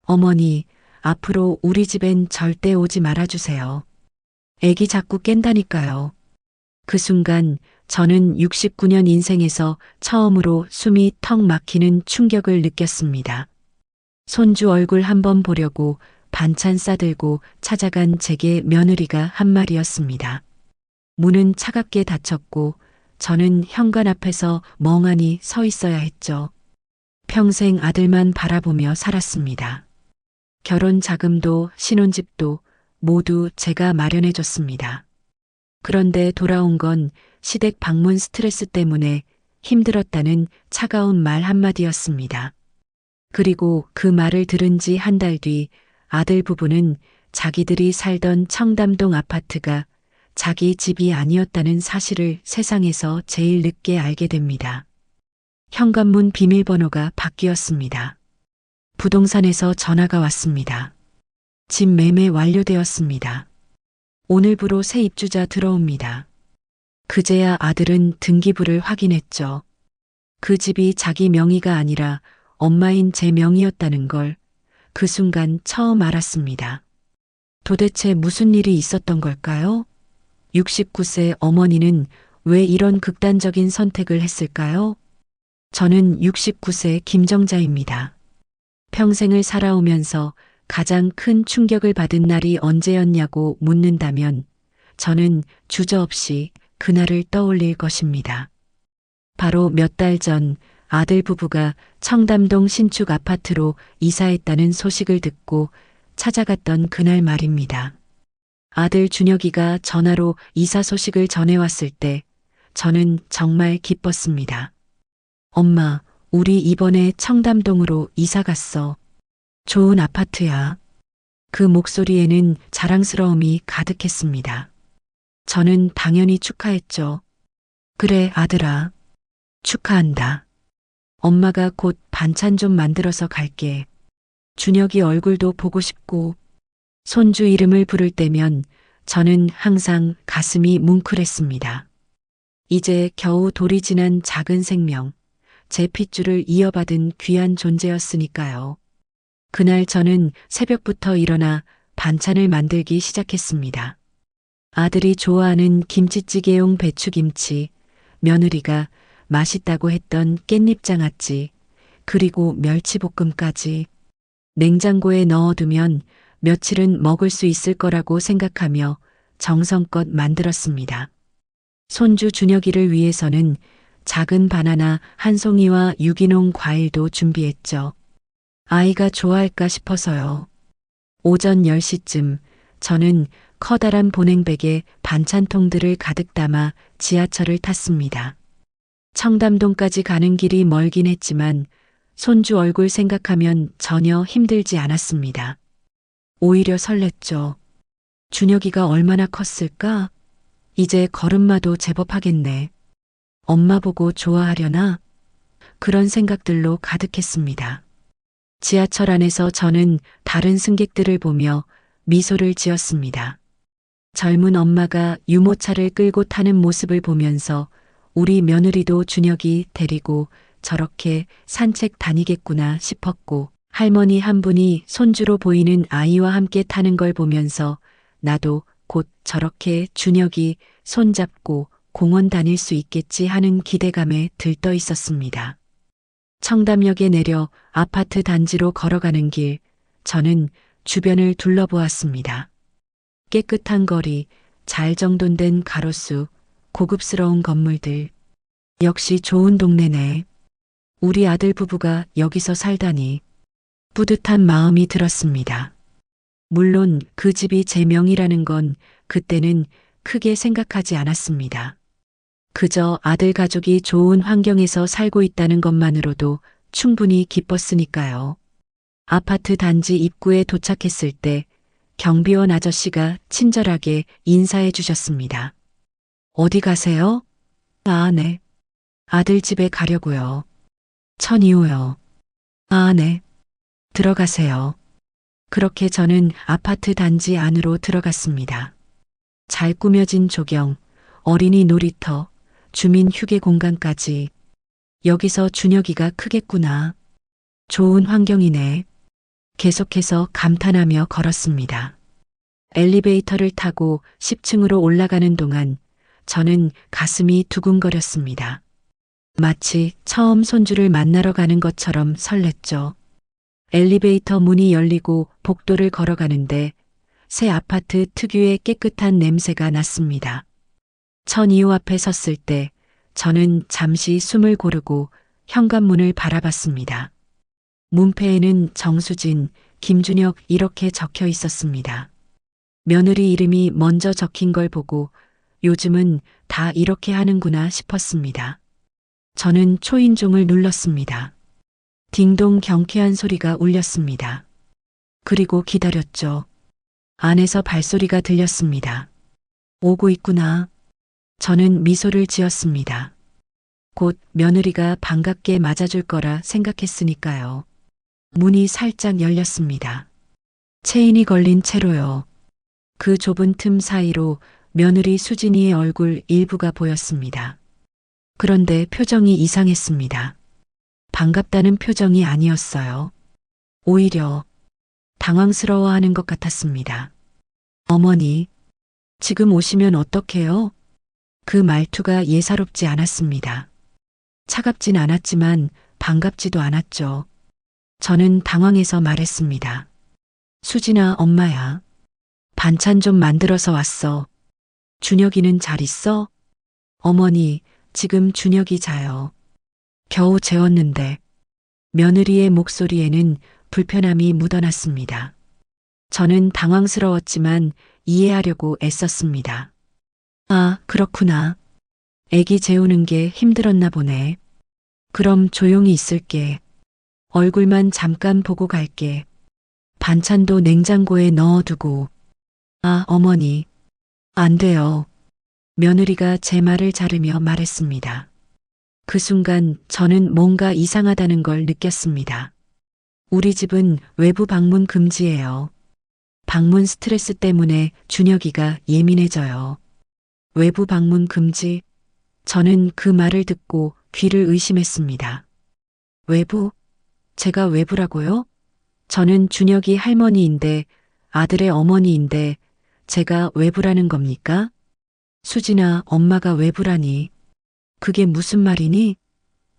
어머니, 앞으로 우리 집엔 절대 오지 말아주세요. 애기 자꾸 깬다니까요. 그 순간 저는 69년 인생에서 처음으로 숨이 턱 막히는 충격을 느꼈습니다. 손주 얼굴 한번 보려고 반찬 싸들고 찾아간 제게 며느리가 한 말이었습니다. 문은 차갑게 닫혔고 저는 현관 앞에서 멍하니 서 있어야 했죠. 평생 아들만 바라보며 살았습니다. 결혼 자금도 신혼집도 모두 제가 마련해 줬습니다. 그런데 돌아온 건 시댁 방문 스트레스 때문에 힘들었다는 차가운 말 한마디였습니다. 그리고 그 말을 들은 지 한 달 뒤 아들 부부는 자기들이 살던 청담동 아파트가 자기 집이 아니었다는 사실을 세상에서 제일 늦게 알게 됩니다. 현관문 비밀번호가 바뀌었습니다. 부동산에서 전화가 왔습니다. 집 매매 완료되었습니다. 오늘부로 새 입주자 들어옵니다. 그제야 아들은 등기부를 확인했죠. 그 집이 자기 명의가 아니라 엄마인 제 명의였다는 걸 그 순간 처음 알았습니다. 도대체 무슨 일이 있었던 걸까요? 69세 어머니는 왜 이런 극단적인 선택을 했을까요? 저는 69세 김정자입니다. 평생을 살아오면서 가장 큰 충격을 받은 날이 언제였냐고 묻는다면 저는 주저없이 그날을 떠올릴 것입니다. 바로 몇 달 전 아들 부부가 청담동 신축 아파트로 이사했다는 소식을 듣고 찾아갔던 그날 말입니다. 아들 준혁이가 전화로 이사 소식을 전해왔을 때 저는 정말 기뻤습니다. 엄마, 우리 이번에 청담동으로 이사 갔어. 좋은 아파트야. 그 목소리에는 자랑스러움이 가득했습니다. 저는 당연히 축하했죠. 그래, 아들아. 축하한다. 엄마가 곧 반찬 좀 만들어서 갈게. 준혁이 얼굴도 보고 싶고. 손주 이름을 부를 때면 저는 항상 가슴이 뭉클했습니다. 이제 겨우 돌이 지난 작은 생명, 제 핏줄을 이어받은 귀한 존재였으니까요. 그날 저는 새벽부터 일어나 반찬을 만들기 시작했습니다. 아들이 좋아하는 김치찌개용 배추김치, 며느리가 맛있다고 했던 깻잎장아찌, 그리고 멸치볶음까지. 냉장고에 넣어두면 며칠은 먹을 수 있을 거라고 생각하며 정성껏 만들었습니다. 손주 준혁이를 위해서는 작은 바나나 한 송이와 유기농 과일도 준비했죠. 아이가 좋아할까 싶어서요. 오전 10시쯤 저는 커다란 보냉백에 반찬통들을 가득 담아 지하철을 탔습니다. 청담동까지 가는 길이 멀긴 했지만 손주 얼굴 생각하면 전혀 힘들지 않았습니다. 오히려 설렜죠. 준혁이가 얼마나 컸을까? 이제 걸음마도 제법 하겠네. 엄마 보고 좋아하려나? 그런 생각들로 가득했습니다. 지하철 안에서 저는 다른 승객들을 보며 미소를 지었습니다. 젊은 엄마가 유모차를 끌고 타는 모습을 보면서 우리 며느리도 준혁이 데리고 저렇게 산책 다니겠구나 싶었고, 할머니 한 분이 손주로 보이는 아이와 함께 타는 걸 보면서 나도 곧 저렇게 준혁이 손잡고 공원 다닐 수 있겠지 하는 기대감에 들떠 있었습니다. 청담역에 내려 아파트 단지로 걸어가는 길, 저는 주변을 둘러보았습니다. 깨끗한 거리, 잘 정돈된 가로수, 고급스러운 건물들. 역시 좋은 동네네. 우리 아들 부부가 여기서 살다니. 뿌듯한 마음이 들었습니다. 물론 그 집이 제 명이라는 건 그때는 크게 생각하지 않았습니다. 그저 아들 가족이 좋은 환경에서 살고 있다는 것만으로도 충분히 기뻤으니까요. 아파트 단지 입구에 도착했을 때 경비원 아저씨가 친절하게 인사해 주셨습니다. 어디 가세요? 아, 네. 아들 집에 가려고요. 1002호요. 아, 네. 들어가세요. 그렇게 저는 아파트 단지 안으로 들어갔습니다. 잘 꾸며진 조경, 어린이 놀이터, 주민 휴게 공간까지. 여기서 준혁이가 크겠구나. 좋은 환경이네. 계속해서 감탄하며 걸었습니다. 엘리베이터를 타고 10층으로 올라가는 동안 저는 가슴이 두근거렸습니다. 마치 처음 손주를 만나러 가는 것처럼 설렜죠. 엘리베이터 문이 열리고 복도를 걸어가는데 새 아파트 특유의 깨끗한 냄새가 났습니다. 천 2호 앞에 섰을 때 저는 잠시 숨을 고르고 현관문을 바라봤습니다. 문패에는 정수진, 김준혁 이렇게 적혀 있었습니다. 며느리 이름이 먼저 적힌 걸 보고 요즘은 다 이렇게 하는구나 싶었습니다. 저는 초인종을 눌렀습니다. 딩동 경쾌한 소리가 울렸습니다. 그리고 기다렸죠. 안에서 발소리가 들렸습니다. 오고 있구나. 저는 미소를 지었습니다. 곧 며느리가 반갑게 맞아줄 거라 생각했으니까요. 문이 살짝 열렸습니다. 체인이 걸린 채로요. 그 좁은 틈 사이로 며느리 수진이의 얼굴 일부가 보였습니다. 그런데 표정이 이상했습니다. 반갑다는 표정이 아니었어요. 오히려 당황스러워하는 것 같았습니다. 어머니, 지금 오시면 어떡해요? 그 말투가 예사롭지 않았습니다. 차갑진 않았지만 반갑지도 않았죠. 저는 당황해서 말했습니다. 수진아, 엄마야. 반찬 좀 만들어서 왔어. 준혁이는 잘 있어? 어머니, 지금 준혁이 자요. 겨우 재웠는데. 며느리의 목소리에는 불편함이 묻어났습니다. 저는 당황스러웠지만 이해하려고 애썼습니다. 아, 그렇구나. 애기 재우는 게 힘들었나 보네. 그럼 조용히 있을게. 얼굴만 잠깐 보고 갈게. 반찬도 냉장고에 넣어두고. 아, 어머니. 안 돼요. 며느리가 제 말을 자르며 말했습니다. 그 순간 저는 뭔가 이상하다는 걸 느꼈습니다. 우리 집은 외부 방문 금지예요. 방문 스트레스 때문에 준혁이가 예민해져요. 외부 방문 금지? 저는 그 말을 듣고 귀를 의심했습니다. 외부? 제가 외부라고요? 저는 준혁이 할머니인데 아들의 어머니인데 제가 외부라는 겁니까? 수진아, 엄마가 외부라니. 그게 무슨 말이니?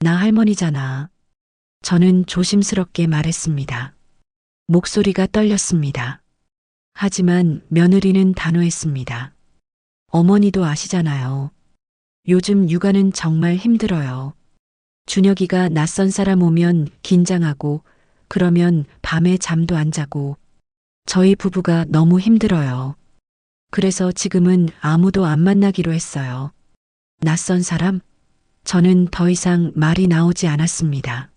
나 할머니잖아. 저는 조심스럽게 말했습니다. 목소리가 떨렸습니다. 하지만 며느리는 단호했습니다. 어머니도 아시잖아요. 요즘 육아는 정말 힘들어요. 준혁이가 낯선 사람 오면 긴장하고 그러면 밤에 잠도 안 자고 저희 부부가 너무 힘들어요. 그래서 지금은 아무도 안 만나기로 했어요. 낯선 사람? 저는 더 이상 말이 나오지 않았습니다.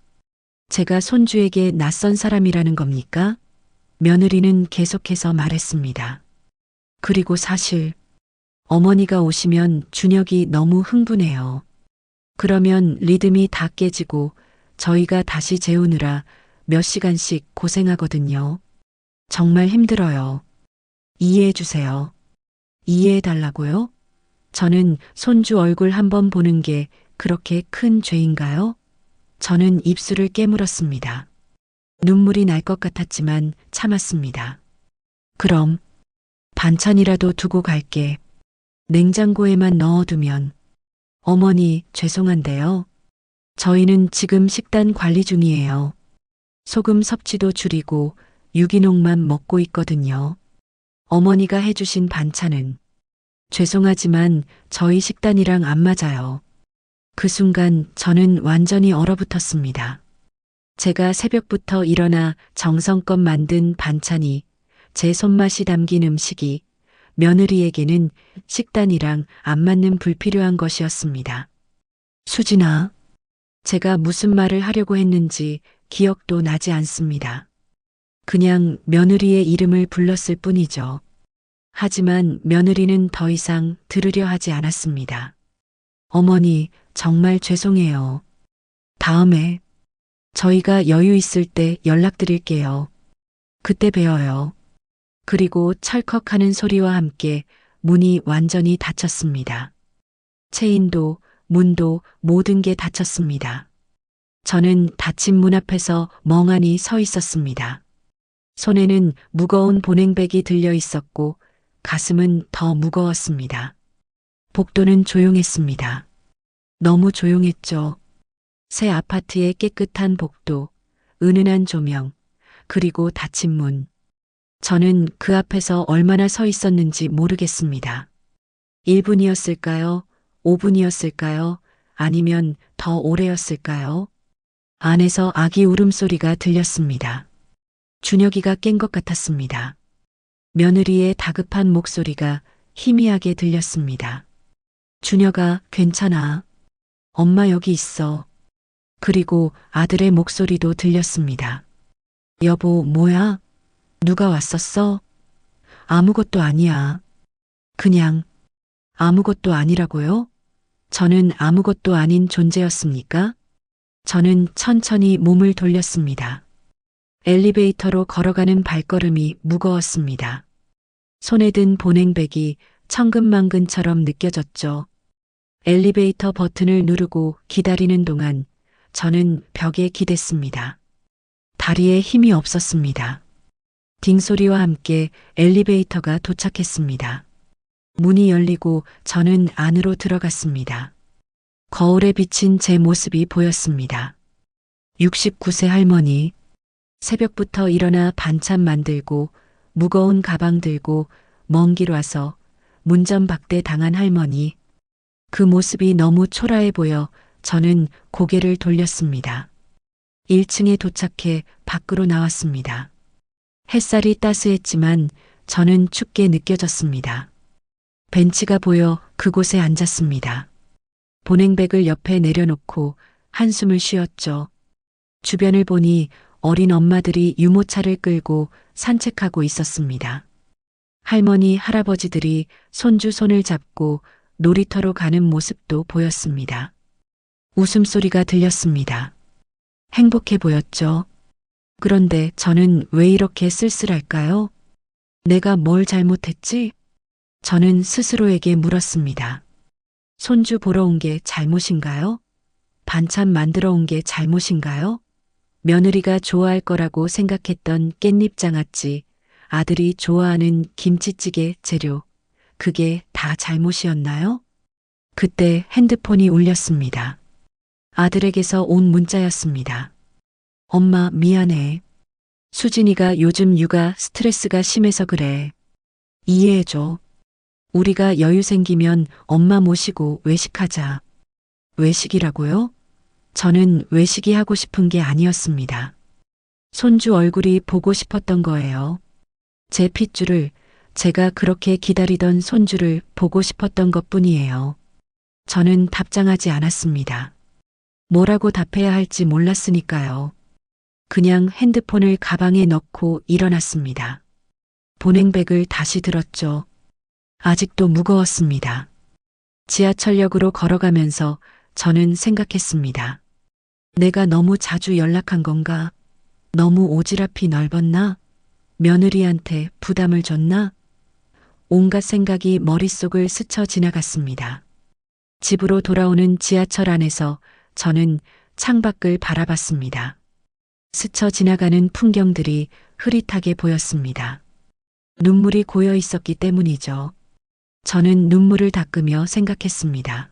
제가 손주에게 낯선 사람이라는 겁니까? 며느리는 계속해서 말했습니다. 그리고 사실 어머니가 오시면 준혁이 너무 흥분해요. 그러면 리듬이 다 깨지고 저희가 다시 재우느라 몇 시간씩 고생하거든요. 정말 힘들어요. 이해해 주세요. 이해해 달라고요? 저는 손주 얼굴 한번 보는 게 그렇게 큰 죄인가요? 저는 입술을 깨물었습니다. 눈물이 날 것 같았지만 참았습니다. 그럼 반찬이라도 두고 갈게. 냉장고에만 넣어두면. 어머니, 죄송한데요. 저희는 지금 식단 관리 중이에요. 소금 섭취도 줄이고 유기농만 먹고 있거든요. 어머니가 해주신 반찬은 죄송하지만 저희 식단이랑 안 맞아요. 그 순간 저는 완전히 얼어붙었습니다. 제가 새벽부터 일어나 정성껏 만든 반찬이 제 손맛이 담긴 음식이 며느리에게는 식단이랑 안 맞는 불필요한 것이었습니다. 수진아, 제가 무슨 말을 하려고 했는지 기억도 나지 않습니다. 그냥 며느리의 이름을 불렀을 뿐이죠. 하지만 며느리는 더 이상 들으려 하지 않았습니다. 어머니, 정말 죄송해요. 다음에 저희가 여유 있을 때 연락드릴게요. 그때 봬요. 그리고 찰컥하는 소리와 함께 문이 완전히 닫혔습니다. 체인도 문도 모든 게 닫혔습니다. 저는 닫힌 문 앞에서 멍하니 서 있었습니다. 손에는 무거운 보냉백이 들려 있었고 가슴은 더 무거웠습니다. 복도는 조용했습니다. 너무 조용했죠. 새 아파트의 깨끗한 복도, 은은한 조명, 그리고 닫힌 문. 저는 그 앞에서 얼마나 서 있었는지 모르겠습니다. 1분이었을까요? 5분이었을까요? 아니면 더 오래였을까요? 안에서 아기 울음소리가 들렸습니다. 준혁이가 깬 것 같았습니다. 며느리의 다급한 목소리가 희미하게 들렸습니다. 준혁아, 괜찮아. 엄마 여기 있어. 그리고 아들의 목소리도 들렸습니다. 여보, 뭐야? 누가 왔었어? 아무것도 아니야. 그냥 아무것도 아니라고요? 저는 아무것도 아닌 존재였습니까? 저는 천천히 몸을 돌렸습니다. 엘리베이터로 걸어가는 발걸음이 무거웠습니다. 손에 든 보냉백이 천근만근처럼 느껴졌죠. 엘리베이터 버튼을 누르고 기다리는 동안 저는 벽에 기댔습니다. 다리에 힘이 없었습니다. 딩소리와 함께 엘리베이터가 도착했습니다. 문이 열리고 저는 안으로 들어갔습니다. 거울에 비친 제 모습이 보였습니다. 69세 할머니. 새벽부터 일어나 반찬 만들고 무거운 가방 들고 먼 길 와서 문전박대 당한 할머니. 그 모습이 너무 초라해 보여 저는 고개를 돌렸습니다. 1층에 도착해 밖으로 나왔습니다. 햇살이 따스했지만 저는 춥게 느껴졌습니다. 벤치가 보여 그곳에 앉았습니다. 보냉백을 옆에 내려놓고 한숨을 쉬었죠. 주변을 보니 어린 엄마들이 유모차를 끌고 산책하고 있었습니다. 할머니, 할아버지들이 손주 손을 잡고 놀이터로 가는 모습도 보였습니다. 웃음소리가 들렸습니다. 행복해 보였죠. 그런데 저는 왜 이렇게 쓸쓸할까요? 내가 뭘 잘못했지? 저는 스스로에게 물었습니다. 손주 보러 온 게 잘못인가요? 반찬 만들어 온 게 잘못인가요? 며느리가 좋아할 거라고 생각했던 깻잎장아찌, 아들이 좋아하는 김치찌개 재료, 그게 다 잘못이었나요? 그때 핸드폰이 울렸습니다. 아들에게서 온 문자였습니다. 엄마, 미안해. 수진이가 요즘 육아 스트레스가 심해서 그래. 이해해줘. 우리가 여유 생기면 엄마 모시고 외식하자. 외식이라고요? 저는 외식이 하고 싶은 게 아니었습니다. 손주 얼굴이 보고 싶었던 거예요. 제 핏줄을, 제가 그렇게 기다리던 손주를 보고 싶었던 것뿐이에요. 저는 답장하지 않았습니다. 뭐라고 답해야 할지 몰랐으니까요. 그냥 핸드폰을 가방에 넣고 일어났습니다. 보냉백을 다시 들었죠. 아직도 무거웠습니다. 지하철역으로 걸어가면서 저는 생각했습니다. 내가 너무 자주 연락한 건가? 너무 오지랖이 넓었나? 며느리한테 부담을 줬나? 온갖 생각이 머릿속을 스쳐 지나갔습니다. 집으로 돌아오는 지하철 안에서 저는 창밖을 바라봤습니다. 스쳐 지나가는 풍경들이 흐릿하게 보였습니다. 눈물이 고여 있었기 때문이죠. 저는 눈물을 닦으며 생각했습니다.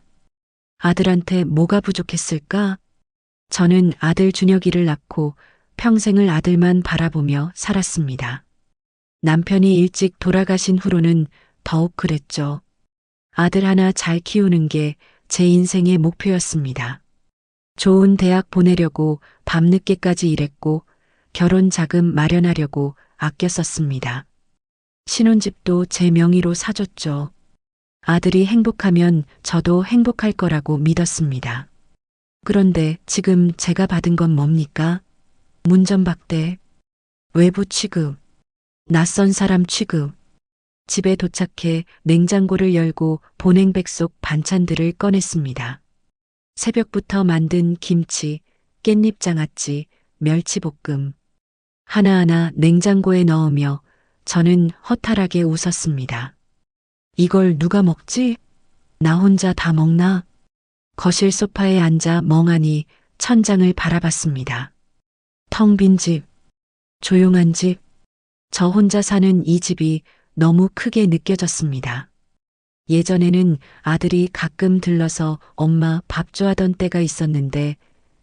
아들한테 뭐가 부족했을까? 저는 아들 준혁이를 낳고 평생을 아들만 바라보며 살았습니다. 남편이 일찍 돌아가신 후로는 더욱 그랬죠. 아들 하나 잘 키우는 게 제 인생의 목표였습니다. 좋은 대학 보내려고 밤늦게까지 일했고 결혼 자금 마련하려고 아껴 썼습니다. 신혼집도 제 명의로 사줬죠. 아들이 행복하면 저도 행복할 거라고 믿었습니다. 그런데 지금 제가 받은 건 뭡니까? 문전박대, 외부 취급, 낯선 사람 취급. 집에 도착해 냉장고를 열고 보냉백 속 반찬들을 꺼냈습니다. 새벽부터 만든 김치, 깻잎장아찌, 멸치볶음. 하나하나 냉장고에 넣으며 저는 허탈하게 웃었습니다. 이걸 누가 먹지? 나 혼자 다 먹나? 거실 소파에 앉아 멍하니 천장을 바라봤습니다. 텅 빈 집, 조용한 집, 저 혼자 사는 이 집이 너무 크게 느껴졌습니다. 예전에는 아들이 가끔 들러서 엄마 밥 줘하던 때가 있었는데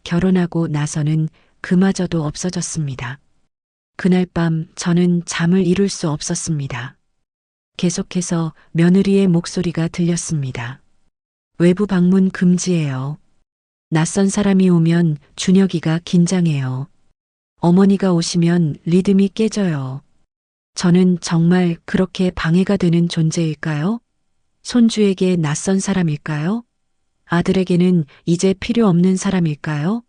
결혼하고 나서는 그마저도 없어졌습니다. 그날 밤 저는 잠을 이룰 수 없었습니다. 계속해서 며느리의 목소리가 들렸습니다. 외부 방문 금지예요. 낯선 사람이 오면 준혁이가 긴장해요. 어머니가 오시면 리듬이 깨져요. 저는 정말 그렇게 방해가 되는 존재일까요? 손주에게 낯선 사람일까요? 아들에게는 이제 필요 없는 사람일까요?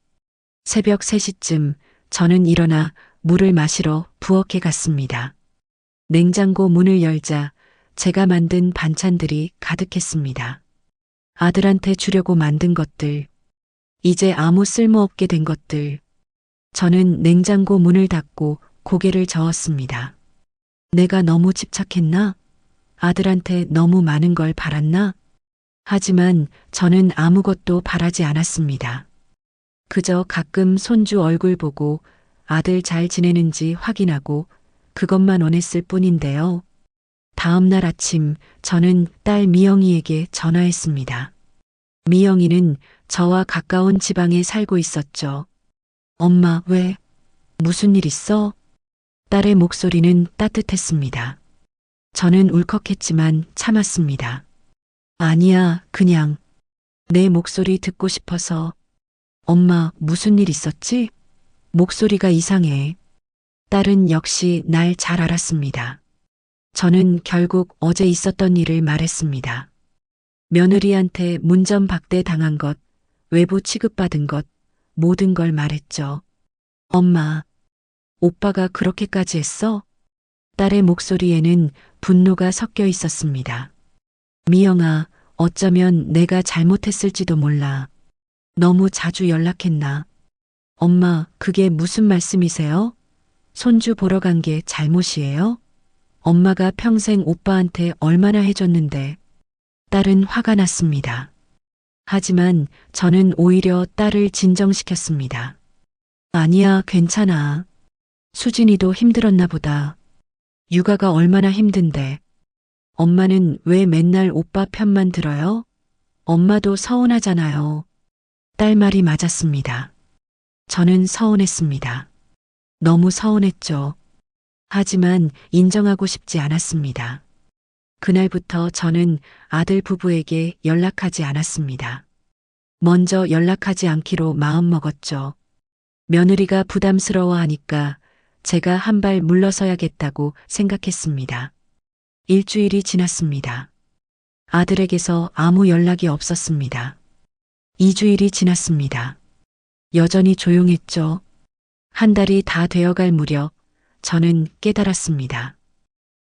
새벽 3시쯤 저는 일어나 물을 마시러 부엌에 갔습니다. 냉장고 문을 열자 제가 만든 반찬들이 가득했습니다. 아들한테 주려고 만든 것들, 이제 아무 쓸모없게 된 것들. 저는 냉장고 문을 닫고 고개를 저었습니다. 내가 너무 집착했나? 아들한테 너무 많은 걸 바랐나? 하지만 저는 아무것도 바라지 않았습니다. 그저 가끔 손주 얼굴 보고 아들 잘 지내는지 확인하고 그것만 원했을 뿐인데요. 다음 날 아침 저는 딸 미영이에게 전화했습니다. 미영이는 저와 가까운 지방에 살고 있었죠. 엄마, 왜? 무슨 일 있어? 딸의 목소리는 따뜻했습니다. 저는 울컥했지만 참았습니다. 아니야, 그냥 내 목소리 듣고 싶어서. 엄마, 무슨 일 있었지? 목소리가 이상해. 딸은 역시 날 잘 알았습니다. 저는 결국 어제 있었던 일을 말했습니다. 며느리한테 문전박대 당한 것, 외부 취급받은 것, 모든 걸 말했죠. 엄마, 오빠가 그렇게까지 했어? 딸의 목소리에는 분노가 섞여 있었습니다. 미영아, 어쩌면 내가 잘못했을지도 몰라. 너무 자주 연락했나? 엄마, 그게 무슨 말씀이세요? 손주 보러 간 게 잘못이에요? 엄마가 평생 오빠한테 얼마나 해줬는데. 딸은 화가 났습니다. 하지만 저는 오히려 딸을 진정시켰습니다. 아니야, 괜찮아. 수진이도 힘들었나 보다. 육아가 얼마나 힘든데. 엄마는 왜 맨날 오빠 편만 들어요? 엄마도 서운하잖아요. 딸 말이 맞았습니다. 저는 서운했습니다. 너무 서운했죠. 하지만 인정하고 싶지 않았습니다. 그날부터 저는 아들 부부에게 연락하지 않았습니다. 먼저 연락하지 않기로 마음먹었죠. 며느리가 부담스러워하니까 제가 한 발 물러서야겠다고 생각했습니다. 일주일이 지났습니다. 아들에게서 아무 연락이 없었습니다. 2주일이 지났습니다. 여전히 조용했죠. 한 달이 다 되어갈 무렵 저는 깨달았습니다.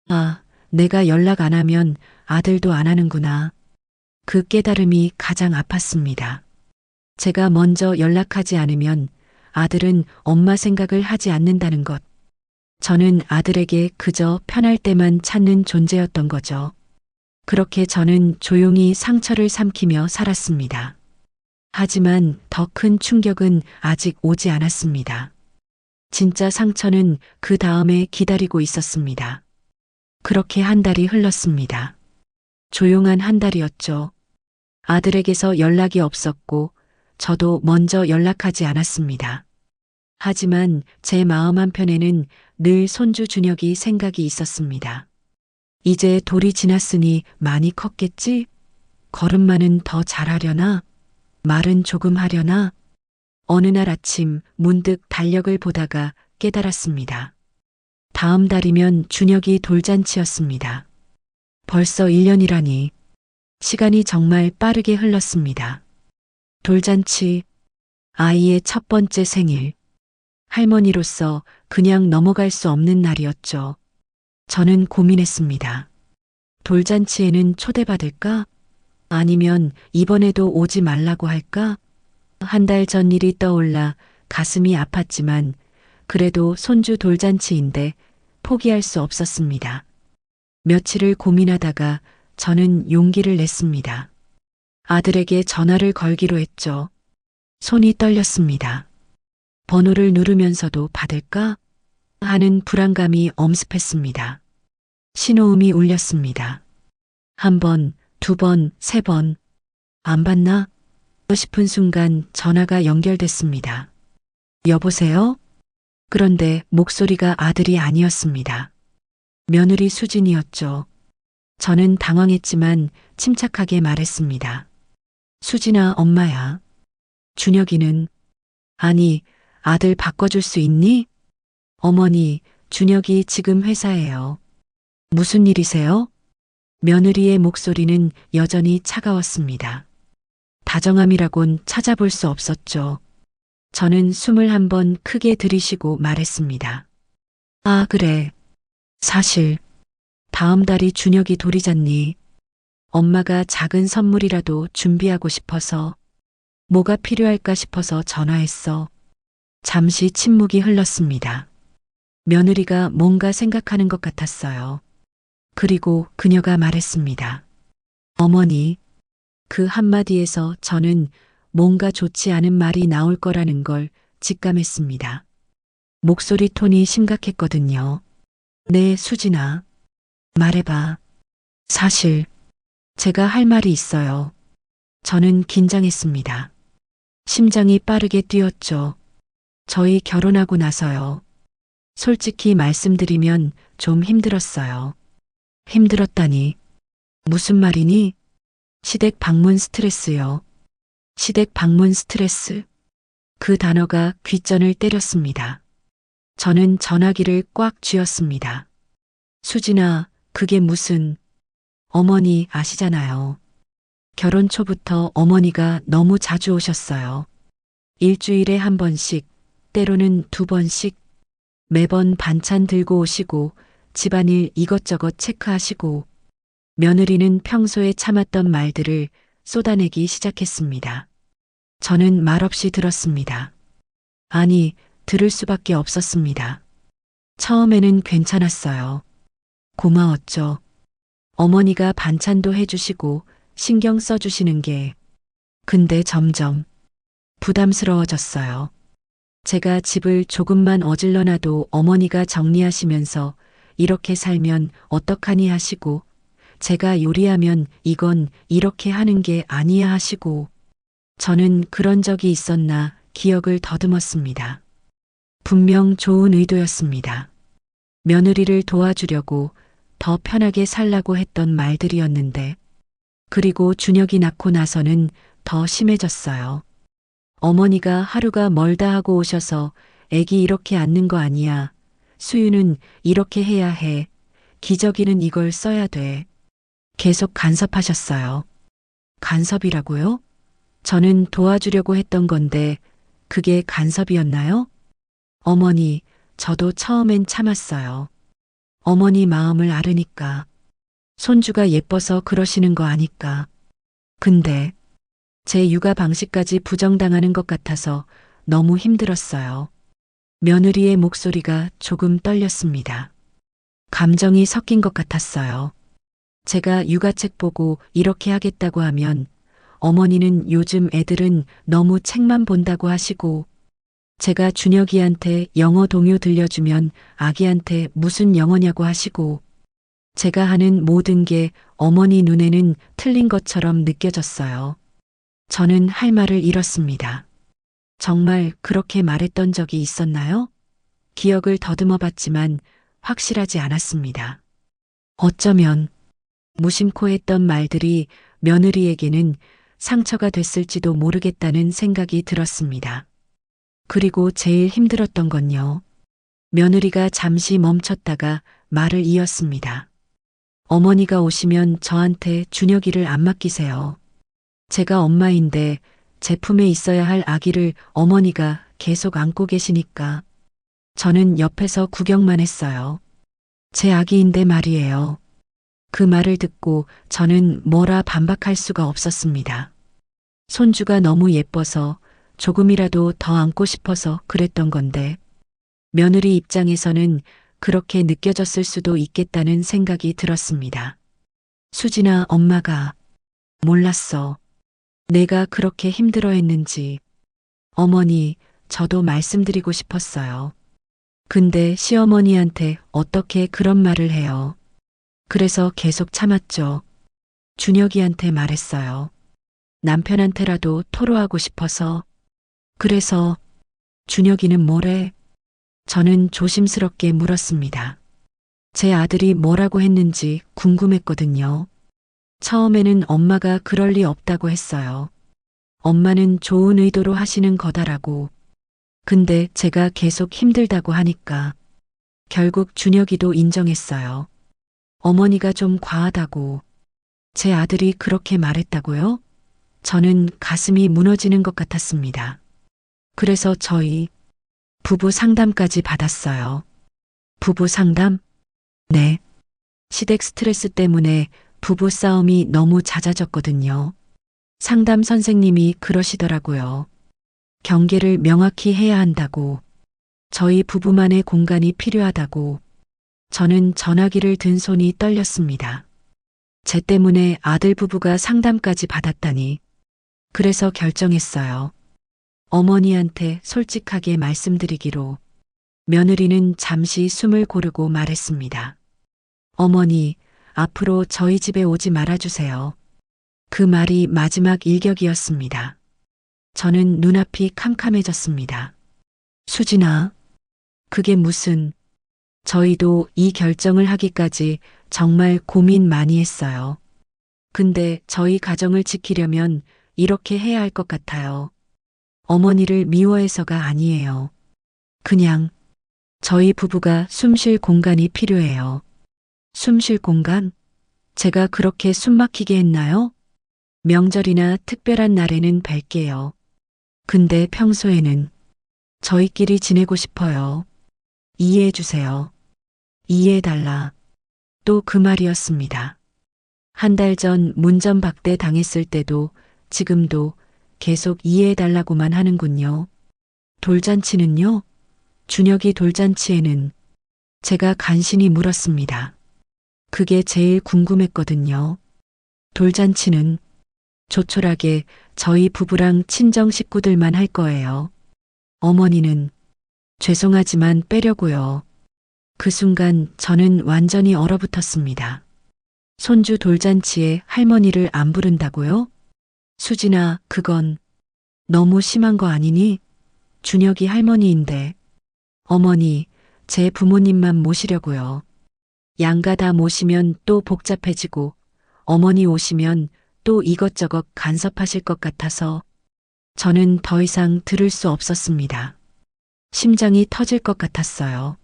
아, 내가 연락 안 하면 아들도 안 하는구나. 그 깨달음이 가장 아팠습니다. 제가 먼저 연락하지 않으면 아들은 엄마 생각을 하지 않는다는 것. 저는 아들에게 그저 편할 때만 찾는 존재였던 거죠. 그렇게 저는 조용히 상처를 삼키며 살았습니다. 하지만 더 큰 충격은 아직 오지 않았습니다. 진짜 상처는 그 다음에 기다리고 있었습니다. 그렇게 한 달이 흘렀습니다. 조용한 한 달이었죠. 아들에게서 연락이 없었고 저도 먼저 연락하지 않았습니다. 하지만 제 마음 한편에는 늘 손주 준혁이 생각이 있었습니다. 이제 돌이 지났으니 많이 컸겠지? 걸음마는 더 잘하려나? 말은 조금 하려나? 어느 날 아침 문득 달력을 보다가 깨달았습니다. 다음 달이면 준혁이 돌잔치였습니다. 벌써 1년이라니. 시간이 정말 빠르게 흘렀습니다. 돌잔치, 아이의 첫 번째 생일. 할머니로서 그냥 넘어갈 수 없는 날이었죠. 저는 고민했습니다. 돌잔치에는 초대받을까? 아니면 이번에도 오지 말라고 할까? 한 달 전 일이 떠올라 가슴이 아팠지만 그래도 손주 돌잔치인데 포기할 수 없었습니다. 며칠을 고민하다가 저는 용기를 냈습니다. 아들에게 전화를 걸기로 했죠. 손이 떨렸습니다. 번호를 누르면서도 받을까? 하는 불안감이 엄습했습니다. 신호음이 울렸습니다. 한 번, 두 번, 세 번. 안 받나? 싶은 순간 전화가 연결됐습니다. 여보세요? 그런데 목소리가 아들이 아니었습니다. 며느리 수진이었죠. 저는 당황했지만 침착하게 말했습니다. 수진아, 엄마야. 준혁이는? 아니, 아들 바꿔줄 수 있니? 어머니, 준혁이 지금 회사에요. 무슨 일이세요? 며느리의 목소리는 여전히 차가웠습니다. 다정함이라곤 찾아볼 수 없었죠. 저는 숨을 한 번 크게 들이쉬고 말했습니다. 아, 그래. 사실, 다음 달이 준혁이 돌이잖니. 엄마가 작은 선물이라도 준비하고 싶어서, 뭐가 필요할까 싶어서 전화했어. 잠시 침묵이 흘렀습니다. 며느리가 뭔가 생각하는 것 같았어요. 그리고 그녀가 말했습니다. 어머니, 그 한마디에서 저는 뭔가 좋지 않은 말이 나올 거라는 걸 직감했습니다. 목소리 톤이 심각했거든요. 네, 수진아. 말해봐. 사실, 제가 할 말이 있어요. 저는 긴장했습니다. 심장이 빠르게 뛰었죠. 저희 결혼하고 나서요. 솔직히 말씀드리면 좀 힘들었어요. 힘들었다니. 무슨 말이니? 시댁 방문 스트레스요. 시댁 방문 스트레스. 그 단어가 귓전을 때렸습니다. 저는 전화기를 꽉 쥐었습니다. 수진아, 그게 무슨... 어머니 아시잖아요. 결혼 초부터 어머니가 너무 자주 오셨어요. 일주일에 한 번씩, 때로는 두 번씩, 매번 반찬 들고 오시고 집안일 이것저것 체크하시고 며느리는 평소에 참았던 말들을 쏟아내기 시작했습니다. 저는 말없이 들었습니다. 아니, 들을 수밖에 없었습니다. 처음에는 괜찮았어요. 고마웠죠. 어머니가 반찬도 해주시고 신경 써주시는 게. 근데 점점 부담스러워졌어요. 제가 집을 조금만 어질러놔도 어머니가 정리하시면서 이렇게 살면 어떡하니 하시고, 제가 요리하면 이건 이렇게 하는 게 아니야 하시고, 저는 그런 적이 있었나 기억을 더듬었습니다. 분명 좋은 의도였습니다. 며느리를 도와주려고 더 편하게 살라고 했던 말들이었는데, 그리고 준혁이 낳고 나서는 더 심해졌어요. 어머니가 하루가 멀다 하고 오셔서 애기 이렇게 앉는 거 아니야. 수유는 이렇게 해야 해. 기저귀는 이걸 써야 돼. 계속 간섭하셨어요. 간섭이라고요? 저는 도와주려고 했던 건데 그게 간섭이었나요? 어머니, 저도 처음엔 참았어요. 어머니 마음을 알으니까. 손주가 예뻐서 그러시는 거 아니까. 근데 제 육아 방식까지 부정당하는 것 같아서 너무 힘들었어요. 며느리의 목소리가 조금 떨렸습니다. 감정이 섞인 것 같았어요. 제가 육아책 보고 이렇게 하겠다고 하면 어머니는 요즘 애들은 너무 책만 본다고 하시고, 제가 준혁이한테 영어 동요 들려주면 아기한테 무슨 영어냐고 하시고, 제가 하는 모든 게 어머니 눈에는 틀린 것처럼 느껴졌어요. 저는 할 말을 잃었습니다. 정말 그렇게 말했던 적이 있었나요? 기억을 더듬어 봤지만 확실하지 않았습니다. 어쩌면 무심코 했던 말들이 며느리에게는 상처가 됐을지도 모르겠다는 생각이 들었습니다. 그리고 제일 힘들었던 건요. 며느리가 잠시 멈췄다가 말을 이었습니다. 어머니가 오시면 저한테 준혁이를 안 맡기세요. 제가 엄마인데 제품에 있어야 할 아기를 어머니가 계속 안고 계시니까. 저는 옆에서 구경만 했어요. 제 아기인데 말이에요. 그 말을 듣고 저는 뭐라 반박할 수가 없었습니다. 손주가 너무 예뻐서 조금이라도 더 안고 싶어서 그랬던 건데, 며느리 입장에서는 그렇게 느껴졌을 수도 있겠다는 생각이 들었습니다. 수진아, 엄마가 몰랐어. 내가 그렇게 힘들어 했는지. 어머니, 저도 말씀드리고 싶었어요. 근데 시어머니한테 어떻게 그런 말을 해요. 그래서 계속 참았죠. 준혁이한테 말했어요. 남편한테라도 토로하고 싶어서. 그래서 준혁이는 뭐래? 저는 조심스럽게 물었습니다. 제 아들이 뭐라고 했는지 궁금했거든요. 처음에는 엄마가 그럴 리 없다고 했어요. 엄마는 좋은 의도로 하시는 거다라고. 근데 제가 계속 힘들다고 하니까 결국 준혁이도 인정했어요. 어머니가 좀 과하다고. 제 아들이 그렇게 말했다고요? 저는 가슴이 무너지는 것 같았습니다. 그래서 저희 부부 상담까지 받았어요. 부부 상담? 네. 시댁 스트레스 때문에 부부 싸움이 너무 잦아졌거든요. 상담 선생님이 그러시더라고요. 경계를 명확히 해야 한다고. 저희 부부만의 공간이 필요하다고. 저는 전화기를 든 손이 떨렸습니다. 제 때문에 아들 부부가 상담까지 받았다니. 그래서 결정했어요. 어머니한테 솔직하게 말씀드리기로. 며느리는 잠시 숨을 고르고 말했습니다. 어머니, 앞으로 저희 집에 오지 말아주세요. 그 말이 마지막 일격이었습니다. 저는 눈앞이 캄캄해졌습니다. 수진아, 그게 무슨, 저희도 이 결정을 하기까지 정말 고민 많이 했어요. 근데 저희 가정을 지키려면 이렇게 해야 할 것 같아요. 어머니를 미워해서가 아니에요. 그냥 저희 부부가 숨 쉴 공간이 필요해요. 숨 쉴 공간? 제가 그렇게 숨 막히게 했나요? 명절이나 특별한 날에는 뵐게요. 근데 평소에는 저희끼리 지내고 싶어요. 이해해 주세요. 이해해달라. 또 그 말이었습니다. 한 달 전 문전박대 당했을 때도 지금도 계속 이해해달라고만 하는군요. 돌잔치는요? 준혁이 돌잔치에는 제가 간신히 물었습니다. 그게 제일 궁금했거든요. 돌잔치는 조촐하게 저희 부부랑 친정 식구들만 할 거예요. 어머니는 죄송하지만 빼려고요. 그 순간 저는 완전히 얼어붙었습니다. 손주 돌잔치에 할머니를 안 부른다고요? 수진아, 그건 너무 심한 거 아니니? 준혁이 할머니인데. 어머니, 제 부모님만 모시려고요. 양가 다 모시면 또 복잡해지고 어머니 오시면 또 이것저것 간섭하실 것 같아서 저는 더 이상 들을 수 없었습니다. 심장이 터질 것 같았어요.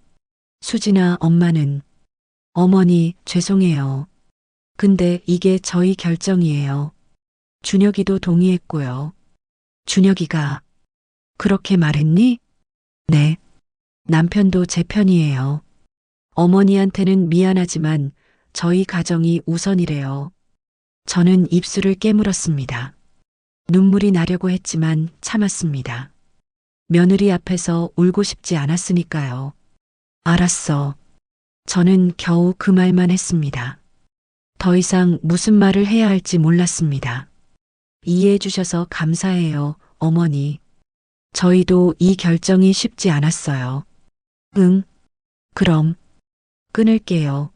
수진아, 엄마는 어머니, 죄송해요. 근데 이게 저희 결정이에요. 준혁이도 동의했고요. 준혁이가 그렇게 말했니? 네. 남편도 제 편이에요. 어머니한테는 미안하지만 저희 가정이 우선이래요. 저는 입술을 깨물었습니다. 눈물이 나려고 했지만 참았습니다. 며느리 앞에서 울고 싶지 않았으니까요. 알았어. 저는 겨우 그 말만 했습니다. 더 이상 무슨 말을 해야 할지 몰랐습니다. 이해해 주셔서 감사해요, 어머니. 저희도 이 결정이 쉽지 않았어요. 응, 그럼 끊을게요.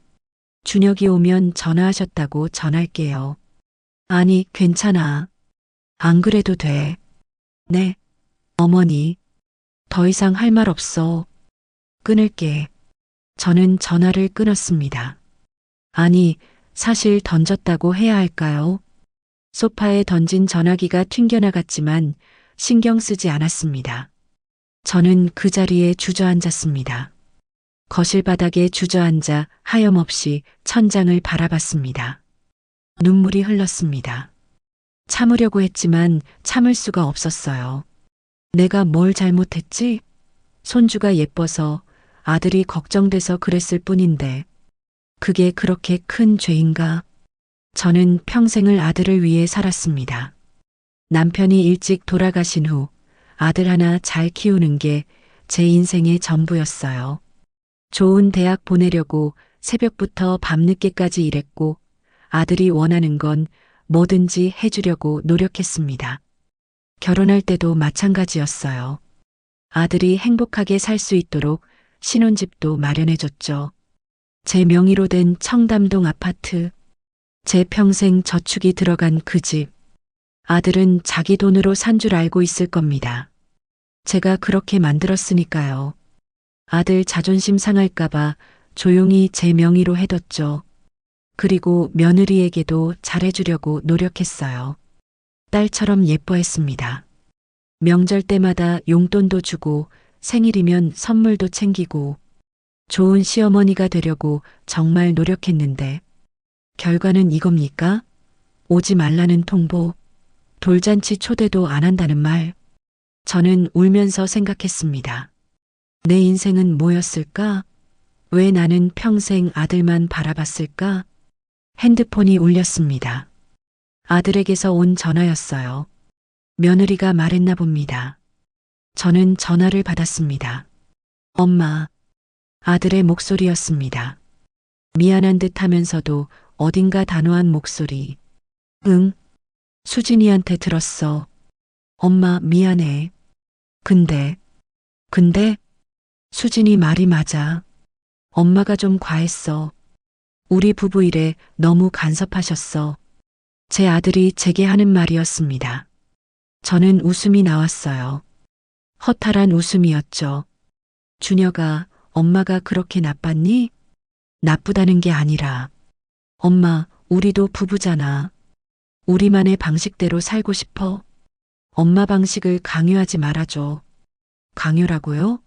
준혁이 오면 전화하셨다고 전할게요. 아니, 괜찮아. 안 그래도 돼. 네, 어머니. 더 이상 할 말 없어. 끊을게. 저는 전화를 끊었습니다. 아니, 사실 던졌다고 해야 할까요? 소파에 던진 전화기가 튕겨나갔지만 신경 쓰지 않았습니다. 저는 그 자리에 주저앉았습니다. 거실 바닥에 주저앉아 하염없이 천장을 바라봤습니다. 눈물이 흘렀습니다. 참으려고 했지만 참을 수가 없었어요. 내가 뭘 잘못했지? 손주가 예뻐서 아들이 걱정돼서 그랬을 뿐인데 그게 그렇게 큰 죄인가? 저는 평생을 아들을 위해 살았습니다. 남편이 일찍 돌아가신 후 아들 하나 잘 키우는 게 제 인생의 전부였어요. 좋은 대학 보내려고 새벽부터 밤늦게까지 일했고 아들이 원하는 건 뭐든지 해주려고 노력했습니다. 결혼할 때도 마찬가지였어요. 아들이 행복하게 살 수 있도록 신혼집도 마련해줬죠. 제 명의로 된 청담동 아파트, 제 평생 저축이 들어간 그 집. 아들은 자기 돈으로 산 줄 알고 있을 겁니다. 제가 그렇게 만들었으니까요. 아들 자존심 상할까봐 조용히 제 명의로 해뒀죠. 그리고 며느리에게도 잘해주려고 노력했어요. 딸처럼 예뻐했습니다. 명절 때마다 용돈도 주고 생일이면 선물도 챙기고 좋은 시어머니가 되려고 정말 노력했는데 결과는 이겁니까? 오지 말라는 통보, 돌잔치 초대도 안 한다는 말. 저는 울면서 생각했습니다. 내 인생은 뭐였을까? 왜 나는 평생 아들만 바라봤을까? 핸드폰이 울렸습니다. 아들에게서 온 전화였어요. 며느리가 말했나 봅니다. 저는 전화를 받았습니다. 엄마. 아들의 목소리였습니다. 미안한 듯 하면서도 어딘가 단호한 목소리. 응. 수진이한테 들었어. 엄마 미안해. 근데 수진이 말이 맞아. 엄마가 좀 과했어. 우리 부부 일에 너무 간섭하셨어. 제 아들이 제게 하는 말이었습니다. 저는 웃음이 나왔어요. 허탈한 웃음이었죠. 준혁아, 엄마가 그렇게 나빴니? 나쁘다는 게 아니라. 엄마, 우리도 부부잖아. 우리만의 방식대로 살고 싶어. 엄마 방식을 강요하지 말아줘. 강요라고요?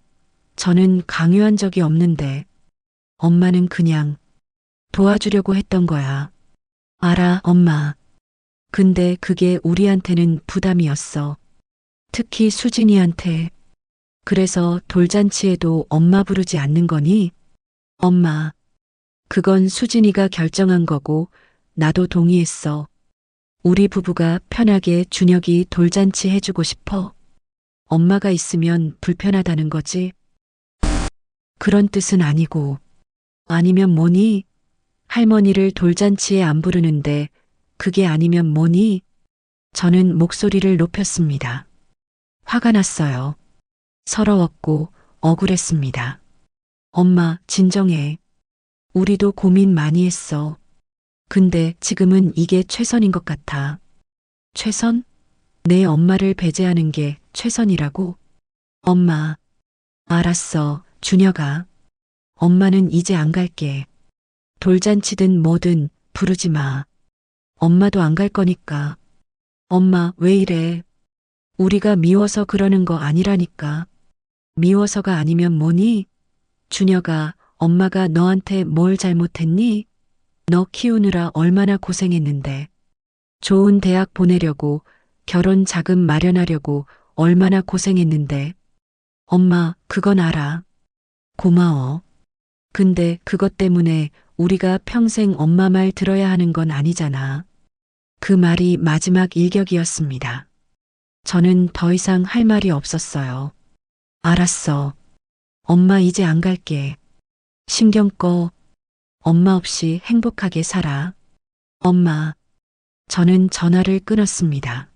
저는 강요한 적이 없는데. 엄마는 그냥 도와주려고 했던 거야. 알아, 엄마. 근데 그게 우리한테는 부담이었어. 특히 수진이한테. 그래서 돌잔치에도 엄마 부르지 않는 거니? 엄마. 그건 수진이가 결정한 거고 나도 동의했어. 우리 부부가 편하게 준혁이 돌잔치 해주고 싶어. 엄마가 있으면 불편하다는 거지. 그런 뜻은 아니고. 아니면 뭐니? 할머니를 돌잔치에 안 부르는데 그게 아니면 뭐니? 저는 목소리를 높였습니다. 화가 났어요. 서러웠고 억울했습니다. 엄마, 진정해. 우리도 고민 많이 했어. 근데 지금은 이게 최선인 것 같아. 최선? 내 엄마를 배제하는 게 최선이라고? 엄마. 알았어, 준혁아. 엄마는 이제 안 갈게. 돌잔치든 뭐든 부르지 마. 엄마도 안 갈 거니까. 엄마, 왜 이래? 우리가 미워서 그러는 거 아니라니까. 미워서가 아니면 뭐니? 준혁아, 엄마가 너한테 뭘 잘못했니? 너 키우느라 얼마나 고생했는데. 좋은 대학 보내려고, 결혼 자금 마련하려고 얼마나 고생했는데. 엄마, 그건 알아. 고마워. 근데 그것 때문에 우리가 평생 엄마 말 들어야 하는 건 아니잖아. 그 말이 마지막 일격이었습니다. 저는 더 이상 할 말이 없었어요. 알았어. 엄마 이제 안 갈게. 신경 꺼. 엄마 없이 행복하게 살아. 엄마. 저는 전화를 끊었습니다.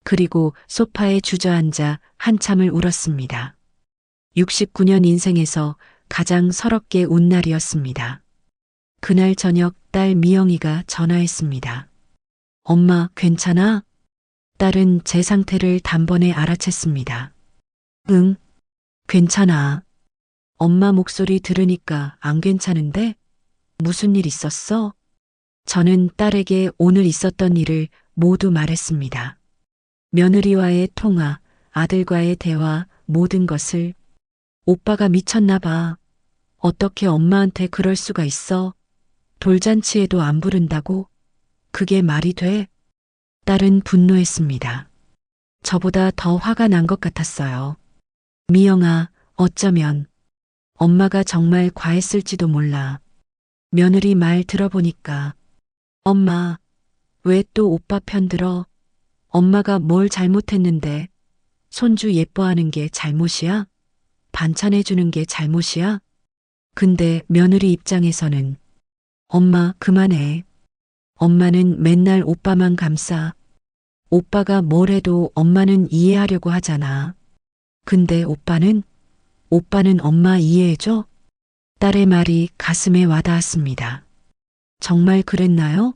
그리고 소파에 주저앉아 한참을 울었습니다. 69년 인생에서 가장 서럽게 운 날이었습니다. 그날 저녁 딸 미영이가 전화했습니다. 엄마, 괜찮아? 딸은 제 상태를 단번에 알아챘습니다. 응, 괜찮아. 엄마 목소리 들으니까 안 괜찮은데? 무슨 일 있었어? 저는 딸에게 오늘 있었던 일을 모두 말했습니다. 며느리와의 통화, 아들과의 대화, 모든 것을. 오빠가 미쳤나 봐. 어떻게 엄마한테 그럴 수가 있어? 돌잔치에도 안 부른다고? 그게 말이 돼? 딸은 분노했습니다. 저보다 더 화가 난 것 같았어요. 미영아, 어쩌면 엄마가 정말 과했을지도 몰라. 며느리 말 들어보니까. 엄마, 왜 또 오빠 편 들어? 엄마가 뭘 잘못했는데? 손주 예뻐하는 게 잘못이야? 반찬해주는 게 잘못이야? 근데 며느리 입장에서는 엄마 그만해. 엄마는 맨날 오빠만 감싸. 오빠가 뭘 해도 엄마는 이해하려고 하잖아. 근데 오빠는 오빠는 엄마 이해해줘? 딸의 말이 가슴에 와닿았습니다. 정말 그랬나요?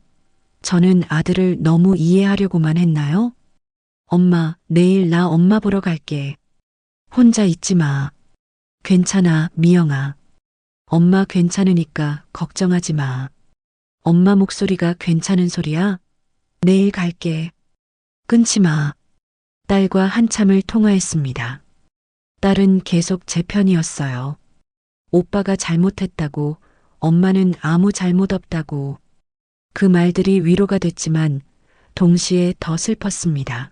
저는 아들을 너무 이해하려고만 했나요? 엄마, 내일 나 엄마 보러 갈게. 혼자 있지 마. 괜찮아, 미영아. 엄마 괜찮으니까 걱정하지 마. 엄마 목소리가 괜찮은 소리야? 내일 갈게. 끊지 마. 딸과 한참을 통화했습니다. 딸은 계속 제 편이었어요. 오빠가 잘못했다고, 엄마는 아무 잘못 없다고. 그 말들이 위로가 됐지만 동시에 더 슬펐습니다.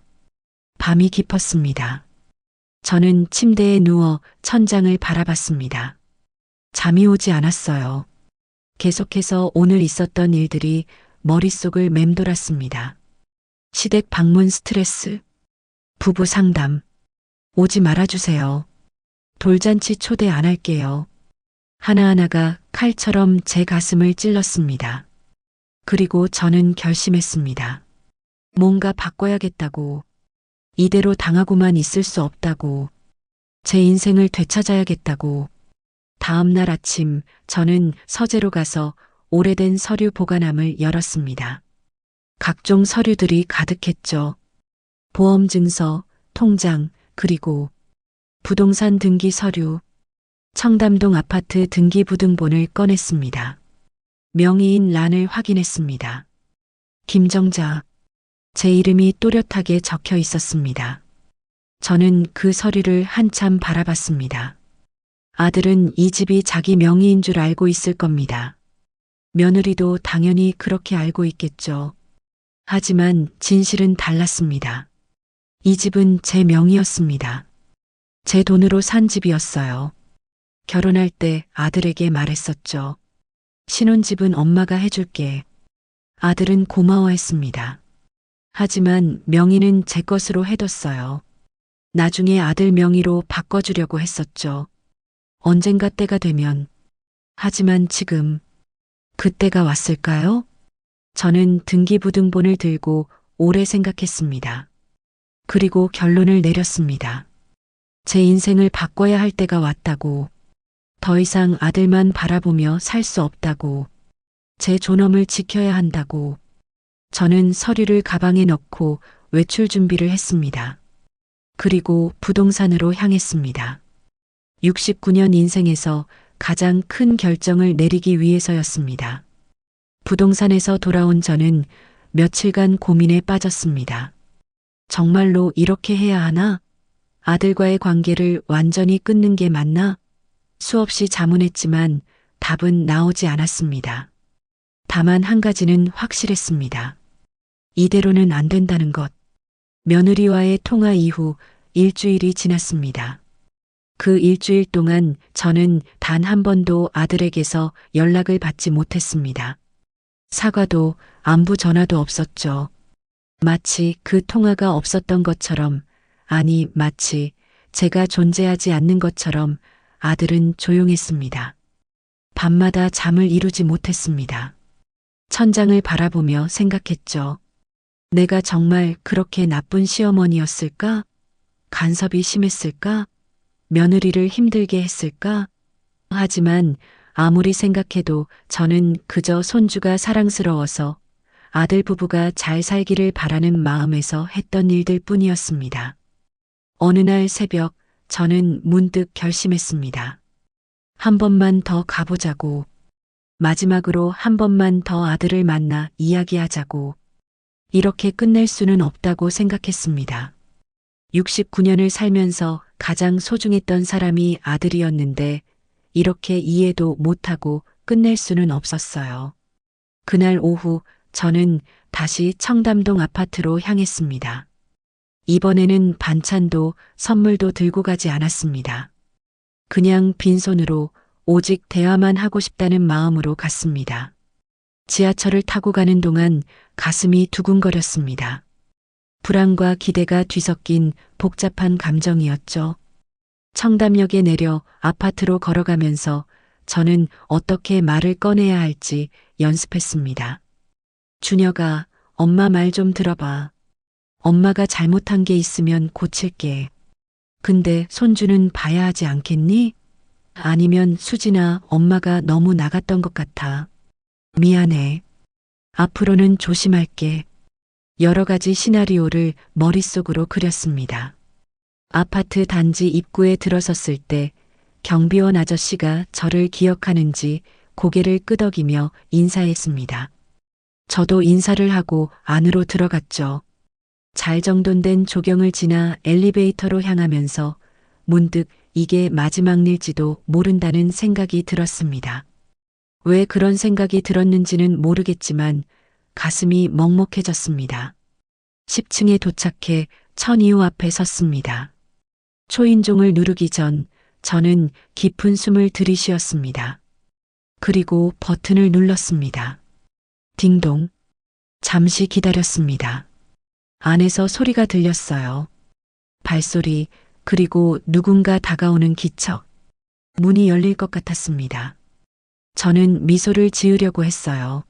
밤이 깊었습니다. 저는 침대에 누워 천장을 바라봤습니다. 잠이 오지 않았어요. 계속해서 오늘 있었던 일들이 머릿속을 맴돌았습니다. 시댁 방문 스트레스, 부부 상담, 오지 말아주세요. 돌잔치 초대 안 할게요. 하나하나가 칼처럼 제 가슴을 찔렀습니다. 그리고 저는 결심했습니다. 뭔가 바꿔야겠다고. 이대로 당하고만 있을 수 없다고. 제 인생을 되찾아야겠다고. 다음 날 아침 저는 서재로 가서 오래된 서류 보관함을 열었습니다. 각종 서류들이 가득했죠. 보험증서, 통장, 그리고 부동산 등기 서류, 청담동 아파트 등기부등본을 꺼냈습니다. 명의인 란을 확인했습니다. 김정자. 제 이름이 또렷하게 적혀 있었습니다. 저는 그 서류를 한참 바라봤습니다. 아들은 이 집이 자기 명의인 줄 알고 있을 겁니다. 며느리도 당연히 그렇게 알고 있겠죠. 하지만 진실은 달랐습니다. 이 집은 제 명의였습니다. 제 돈으로 산 집이었어요. 결혼할 때 아들에게 말했었죠. 신혼집은 엄마가 해줄게. 아들은 고마워했습니다. 하지만 명의는 제 것으로 해뒀어요. 나중에 아들 명의로 바꿔주려고 했었죠. 언젠가 때가 되면. 하지만 지금 그때가 왔을까요? 저는 등기부등본을 들고 오래 생각했습니다. 그리고 결론을 내렸습니다. 제 인생을 바꿔야 할 때가 왔다고. 더 이상 아들만 바라보며 살 수 없다고. 제 존엄을 지켜야 한다고. 저는 서류를 가방에 넣고 외출 준비를 했습니다. 그리고 부동산으로 향했습니다. 69년 인생에서 가장 큰 결정을 내리기 위해서였습니다. 부동산에서 돌아온 저는 며칠간 고민에 빠졌습니다. 정말로 이렇게 해야 하나? 아들과의 관계를 완전히 끊는 게 맞나? 수없이 자문했지만 답은 나오지 않았습니다. 다만 한 가지는 확실했습니다. 이대로는 안 된다는 것. 며느리와의 통화 이후 일주일이 지났습니다. 그 일주일 동안 저는 단 한 번도 아들에게서 연락을 받지 못했습니다. 사과도 안부 전화도 없었죠. 마치 그 통화가 없었던 것처럼, 아니 마치 제가 존재하지 않는 것처럼 아들은 조용했습니다. 밤마다 잠을 이루지 못했습니다. 천장을 바라보며 생각했죠. 내가 정말 그렇게 나쁜 시어머니였을까? 간섭이 심했을까? 며느리를 힘들게 했을까? 하지만 아무리 생각해도 저는 그저 손주가 사랑스러워서 아들 부부가 잘 살기를 바라는 마음에서 했던 일들 뿐이었습니다. 어느 날 새벽 저는 문득 결심했습니다. 한 번만 더 가보자고. 마지막으로 한 번만 더 아들을 만나 이야기하자고. 이렇게 끝낼 수는 없다고 생각했습니다. 69년을 살면서 가장 소중했던 사람이 아들이었는데 이렇게 이해도 못하고 끝낼 수는 없었어요. 그날 오후 저는 다시 청담동 아파트로 향했습니다. 이번에는 반찬도 선물도 들고 가지 않았습니다. 그냥 빈손으로 오직 대화만 하고 싶다는 마음으로 갔습니다. 지하철을 타고 가는 동안 가슴이 두근거렸습니다. 불안과 기대가 뒤섞인 복잡한 감정이었죠. 청담역에 내려 아파트로 걸어가면서 저는 어떻게 말을 꺼내야 할지 연습했습니다. 준혁아, 엄마 말 좀 들어봐. 엄마가 잘못한 게 있으면 고칠게. 근데 손주는 봐야 하지 않겠니? 아니면 수진아, 엄마가 너무 나갔던 것 같아. 미안해. 앞으로는 조심할게. 여러 가지 시나리오를 머릿속으로 그렸습니다. 아파트 단지 입구에 들어섰을 때 경비원 아저씨가 저를 기억하는지 고개를 끄덕이며 인사했습니다. 저도 인사를 하고 안으로 들어갔죠. 잘 정돈된 조경을 지나 엘리베이터로 향하면서 문득 이게 마지막 일지도 모른다는 생각이 들었습니다. 왜 그런 생각이 들었는지는 모르겠지만 가슴이 먹먹해졌습니다. 10층에 도착해 천이호 앞에 섰습니다. 초인종을 누르기 전 저는 깊은 숨을 들이쉬었습니다. 그리고 버튼을 눌렀습니다. 딩동. 잠시 기다렸습니다. 안에서 소리가 들렸어요. 발소리, 그리고 누군가 다가오는 기척. 문이 열릴 것 같았습니다. 저는 미소를 지으려고 했어요.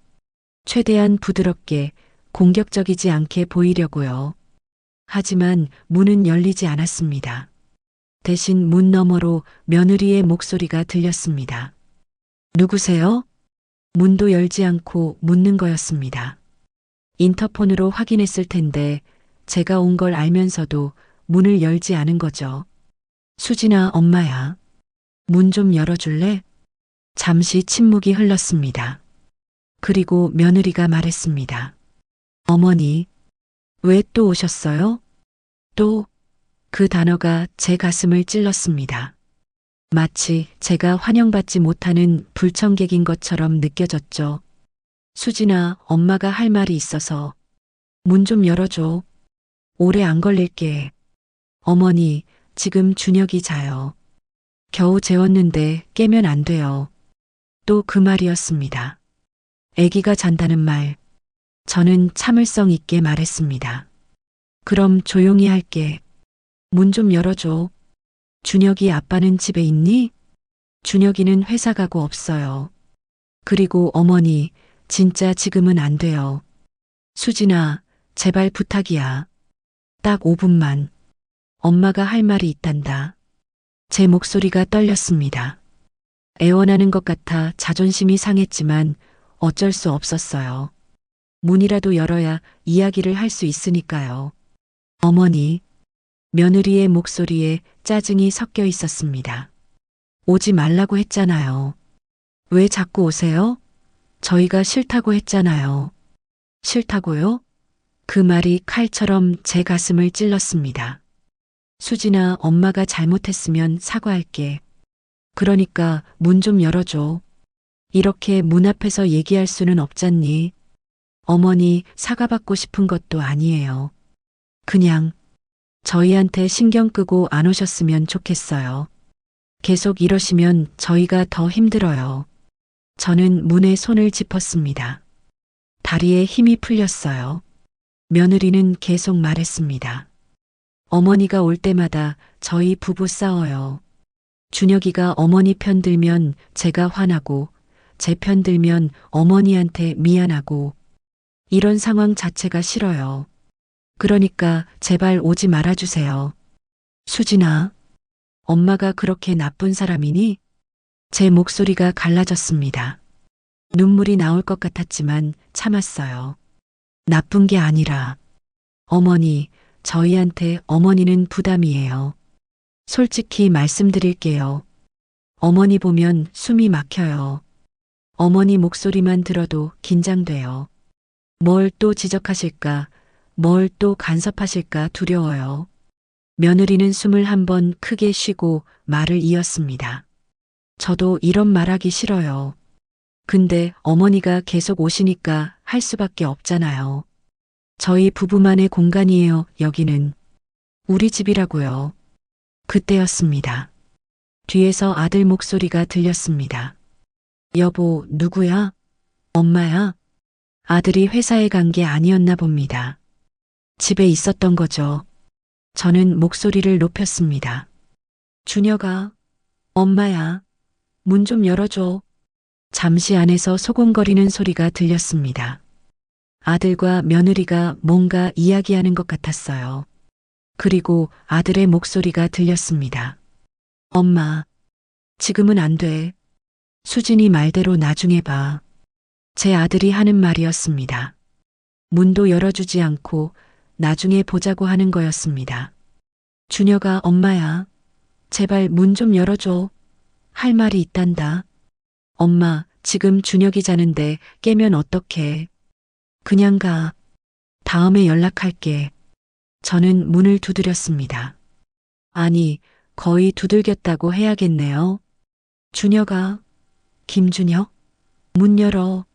최대한 부드럽게, 공격적이지 않게 보이려고요. 하지만 문은 열리지 않았습니다. 대신 문 너머로 며느리의 목소리가 들렸습니다. 누구세요? 문도 열지 않고 묻는 거였습니다. 인터폰으로 확인했을 텐데 제가 온 걸 알면서도 문을 열지 않은 거죠. 수진아, 엄마야. 문 좀 열어줄래? 잠시 침묵이 흘렀습니다. 그리고 며느리가 말했습니다. 어머니, 왜 또 오셨어요? 또, 그 단어가 제 가슴을 찔렀습니다. 마치 제가 환영받지 못하는 불청객인 것처럼 느껴졌죠. 수진아, 엄마가 할 말이 있어서. 문 좀 열어줘. 오래 안 걸릴게. 어머니, 지금 준혁이 자요. 겨우 재웠는데 깨면 안 돼요. 또 그 말이었습니다. 아기가 잔다는 말. 저는 참을성 있게 말했습니다. 그럼 조용히 할게. 문 좀 열어줘. 준혁이 아빠는 집에 있니? 준혁이는 회사 가고 없어요. 그리고 어머니, 진짜 지금은 안 돼요. 수진아, 제발 부탁이야. 딱 5분만. 엄마가 할 말이 있단다. 제 목소리가 떨렸습니다. 애원하는 것 같아 자존심이 상했지만 어쩔 수 없었어요. 문이라도 열어야 이야기를 할 수 있으니까요. 어머니, 며느리의 목소리에 짜증이 섞여 있었습니다. 오지 말라고 했잖아요. 왜 자꾸 오세요? 저희가 싫다고 했잖아요. 싫다고요? 그 말이 칼처럼 제 가슴을 찔렀습니다. 수진아, 엄마가 잘못했으면 사과할게. 그러니까 문 좀 열어줘. 이렇게 문 앞에서 얘기할 수는 없잖니. 어머니, 사과받고 싶은 것도 아니에요. 그냥 저희한테 신경 끄고 안 오셨으면 좋겠어요. 계속 이러시면 저희가 더 힘들어요. 저는 문에 손을 짚었습니다. 다리에 힘이 풀렸어요. 며느리는 계속 말했습니다. 어머니가 올 때마다 저희 부부 싸워요. 준혁이가 어머니 편 들면 제가 화나고 제 편 들면 어머니한테 미안하고 이런 상황 자체가 싫어요. 그러니까 제발 오지 말아주세요. 수진아, 엄마가 그렇게 나쁜 사람이니? 제 목소리가 갈라졌습니다. 눈물이 나올 것 같았지만 참았어요. 나쁜 게 아니라 어머니, 저희한테 어머니는 부담이에요. 솔직히 말씀드릴게요. 어머니 보면 숨이 막혀요. 어머니 목소리만 들어도 긴장돼요. 뭘 또 지적하실까, 뭘 또 간섭하실까 두려워요. 며느리는 숨을 한번 크게 쉬고 말을 이었습니다. 저도 이런 말하기 싫어요. 근데 어머니가 계속 오시니까 할 수밖에 없잖아요. 저희 부부만의 공간이에요, 여기는. 우리 집이라고요. 그때였습니다. 뒤에서 아들 목소리가 들렸습니다. 여보, 누구야? 엄마야? 아들이 회사에 간 게 아니었나 봅니다. 집에 있었던 거죠. 저는 목소리를 높였습니다. 준혁아, 엄마야, 문 좀 열어줘. 잠시 안에서 소곤거리는 소리가 들렸습니다. 아들과 며느리가 뭔가 이야기하는 것 같았어요. 그리고 아들의 목소리가 들렸습니다. 엄마, 지금은 안 돼. 수진이 말대로 나중에 봐. 제 아들이 하는 말이었습니다. 문도 열어주지 않고 나중에 보자고 하는 거였습니다. 준혁아, 엄마야. 제발 문 좀 열어줘. 할 말이 있단다. 엄마, 지금 준혁이 자는데 깨면 어떡해. 그냥 가. 다음에 연락할게. 저는 문을 두드렸습니다. 아니, 거의 두들겼다고 해야겠네요. 준혁아, 김준혁? 문 열어.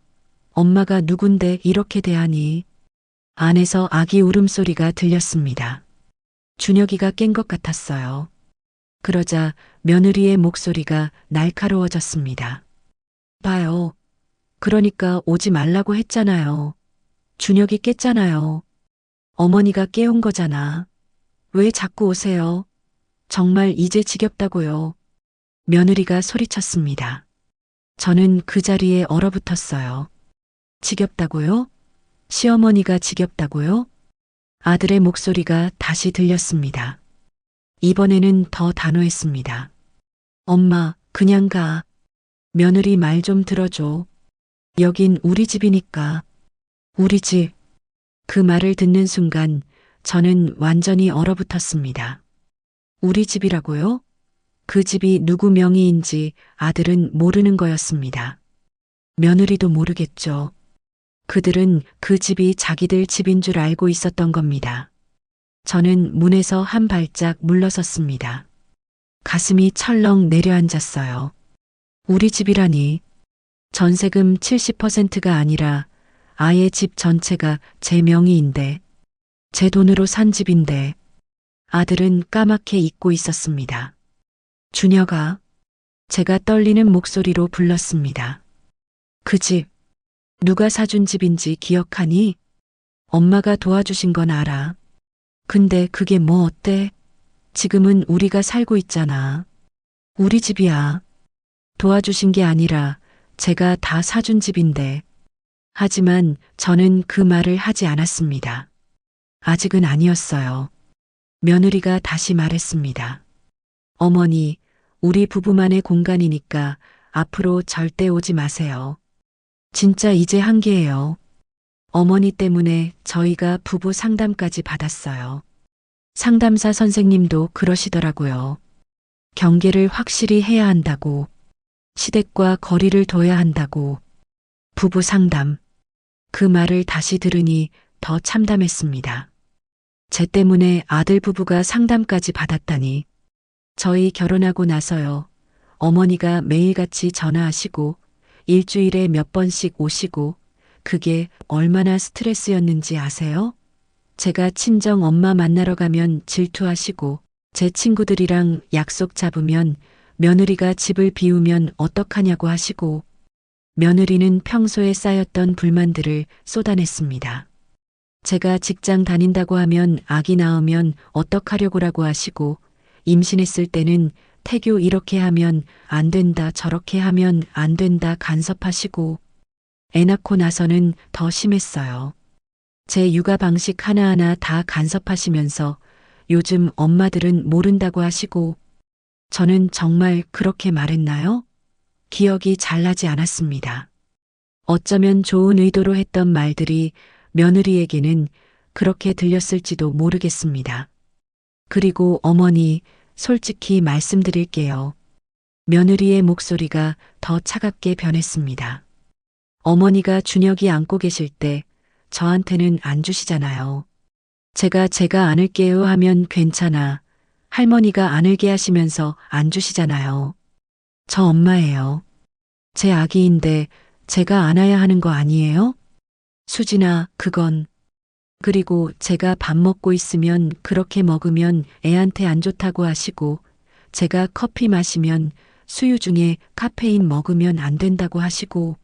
엄마가 누군데 이렇게 대하니? 안에서 아기 울음소리가 들렸습니다. 준혁이가 깬 것 같았어요. 그러자 며느리의 목소리가 날카로워졌습니다. 봐요. 그러니까 오지 말라고 했잖아요. 준혁이 깼잖아요. 어머니가 깨운 거잖아. 왜 자꾸 오세요? 정말 이제 지겹다고요. 며느리가 소리쳤습니다. 저는 그 자리에 얼어붙었어요. 지겹다고요? 시어머니가 지겹다고요? 아들의 목소리가 다시 들렸습니다. 이번에는 더 단호했습니다. 엄마, 그냥 가. 며느리 말 좀 들어줘. 여긴 우리 집이니까. 우리 집. 그 말을 듣는 순간 저는 완전히 얼어붙었습니다. 우리 집이라고요? 그 집이 누구 명의인지 아들은 모르는 거였습니다. 며느리도 모르겠죠. 그들은 그 집이 자기들 집인 줄 알고 있었던 겁니다. 저는 문에서 한 발짝 물러섰습니다. 가슴이 철렁 내려앉았어요. 우리 집이라니. 전세금 70%가 아니라 아예 집 전체가 제 명의인데, 제 돈으로 산 집인데, 아들은 까맣게 잊고 있었습니다. 준혁아, 제가 떨리는 목소리로 불렀습니다. 그 집, 누가 사준 집인지 기억하니? 엄마가 도와주신 건 알아. 근데 그게 뭐 어때? 지금은 우리가 살고 있잖아. 우리 집이야. 도와주신 게 아니라 제가 다 사준 집인데. 하지만 저는 그 말을 하지 않았습니다. 아직은 아니었어요. 며느리가 다시 말했습니다. 어머니, 우리 부부만의 공간이니까 앞으로 절대 오지 마세요. 진짜 이제 한계예요. 어머니 때문에 저희가 부부 상담까지 받았어요. 상담사 선생님도 그러시더라고요. 경계를 확실히 해야 한다고. 시댁과 거리를 둬야 한다고. 부부 상담. 그 말을 다시 들으니 더 참담했습니다. 제 때문에 아들 부부가 상담까지 받았다니. 저희 결혼하고 나서요. 어머니가 매일같이 전화하시고 일주일에 몇 번씩 오시고 그게 얼마나 스트레스였는지 아세요? 제가 친정 엄마 만나러 가면 질투하시고 제 친구들이랑 약속 잡으면 며느리가 집을 비우면 어떡하냐고 하시고 며느리는 평소에 쌓였던 불만들을 쏟아냈습니다. 제가 직장 다닌다고 하면 아기 낳으면 어떡하려고라고 하시고 임신했을 때는 태교 이렇게 하면 안 된다 저렇게 하면 안 된다 간섭하시고 애 낳고 나서는 더 심했어요. 제 육아 방식 하나하나 다 간섭하시면서 요즘 엄마들은 모른다고 하시고 저는 정말 그렇게 말했나요? 기억이 잘 나지 않았습니다. 어쩌면 좋은 의도로 했던 말들이 며느리에게는 그렇게 들렸을지도 모르겠습니다. 그리고 어머니, 솔직히 말씀드릴게요. 며느리의 목소리가 더 차갑게 변했습니다. 어머니가 준혁이 안고 계실 때 저한테는 안 주시잖아요. 제가 안을게요 하면 괜찮아. 할머니가 안을게 하시면서 안 주시잖아요. 저 엄마예요. 제 아기인데 제가 안아야 하는 거 아니에요? 수진아, 그건. 그리고 제가 밥 먹고 있으면 그렇게 먹으면 애한테 안 좋다고 하시고 제가 커피 마시면 수유 중에 카페인 먹으면 안 된다고 하시고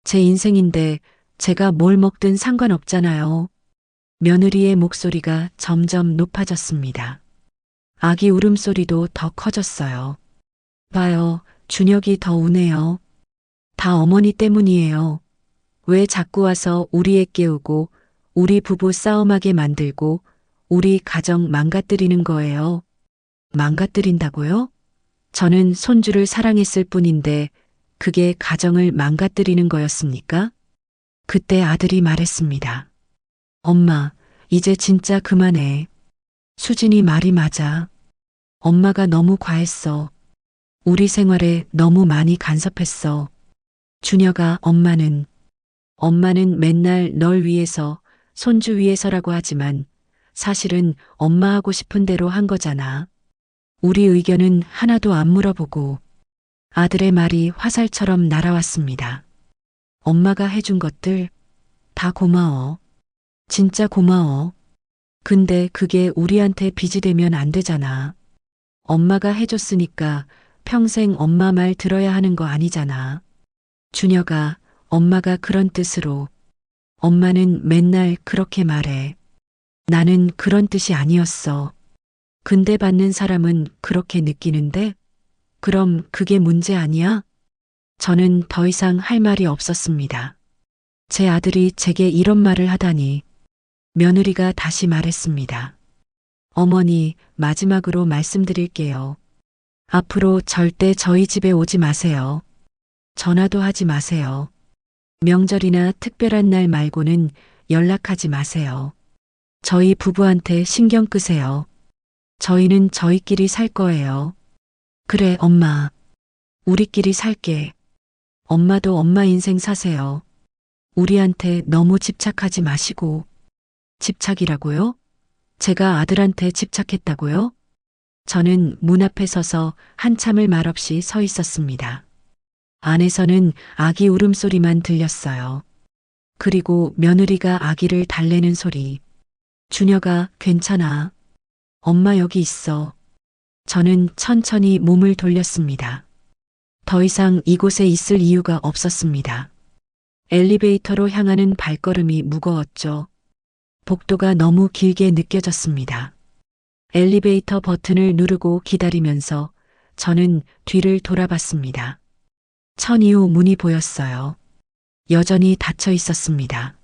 제 인생인데 제가 뭘 먹든 상관없잖아요. 며느리의 목소리가 점점 높아졌습니다. 아기 울음소리도 더 커졌어요. 봐요, 준혁이 더 우네요. 다 어머니 때문이에요. 왜 자꾸 와서 우리 애 깨우고 우리 부부 싸움하게 만들고 우리 가정 망가뜨리는 거예요. 망가뜨린다고요? 저는 손주를 사랑했을 뿐인데 그게 가정을 망가뜨리는 거였습니까? 그때 아들이 말했습니다. 엄마, 이제 진짜 그만해. 수진이 말이 맞아. 엄마가 너무 과했어. 우리 생활에 너무 많이 간섭했어. 준혁아, 엄마는 맨날 널 위해서, 손주 위해서라고 하지만 사실은 엄마 하고 싶은 대로 한 거잖아. 우리 의견은 하나도 안 물어보고. 아들의 말이 화살처럼 날아왔습니다. 엄마가 해준 것들 다 고마워. 진짜 고마워. 근데 그게 우리한테 빚이 되면 안 되잖아. 엄마가 해줬으니까 평생 엄마 말 들어야 하는 거 아니잖아. 준혁아, 엄마가 그런 뜻으로. 엄마는 맨날 그렇게 말해. 나는 그런 뜻이 아니었어. 근데 받는 사람은 그렇게 느끼는데? 그럼 그게 문제 아니야? 저는 더 이상 할 말이 없었습니다. 제 아들이 제게 이런 말을 하다니. 며느리가 다시 말했습니다. 어머니, 마지막으로 말씀드릴게요. 앞으로 절대 저희 집에 오지 마세요. 전화도 하지 마세요. 명절이나 특별한 날 말고는 연락하지 마세요. 저희 부부한테 신경 끄세요. 저희는 저희끼리 살 거예요. 그래, 엄마. 우리끼리 살게. 엄마도 엄마 인생 사세요. 우리한테 너무 집착하지 마시고. 집착이라고요? 제가 아들한테 집착했다고요? 저는 문 앞에 서서 한참을 말없이 서 있었습니다. 안에서는 아기 울음소리만 들렸어요. 그리고 며느리가 아기를 달래는 소리. 준혁아, 괜찮아. 엄마 여기 있어. 저는 천천히 몸을 돌렸습니다. 더 이상 이곳에 있을 이유가 없었습니다. 엘리베이터로 향하는 발걸음이 무거웠죠. 복도가 너무 길게 느껴졌습니다. 엘리베이터 버튼을 누르고 기다리면서 저는 뒤를 돌아봤습니다. 천이후 문이 보였어요. 여전히 닫혀 있었습니다.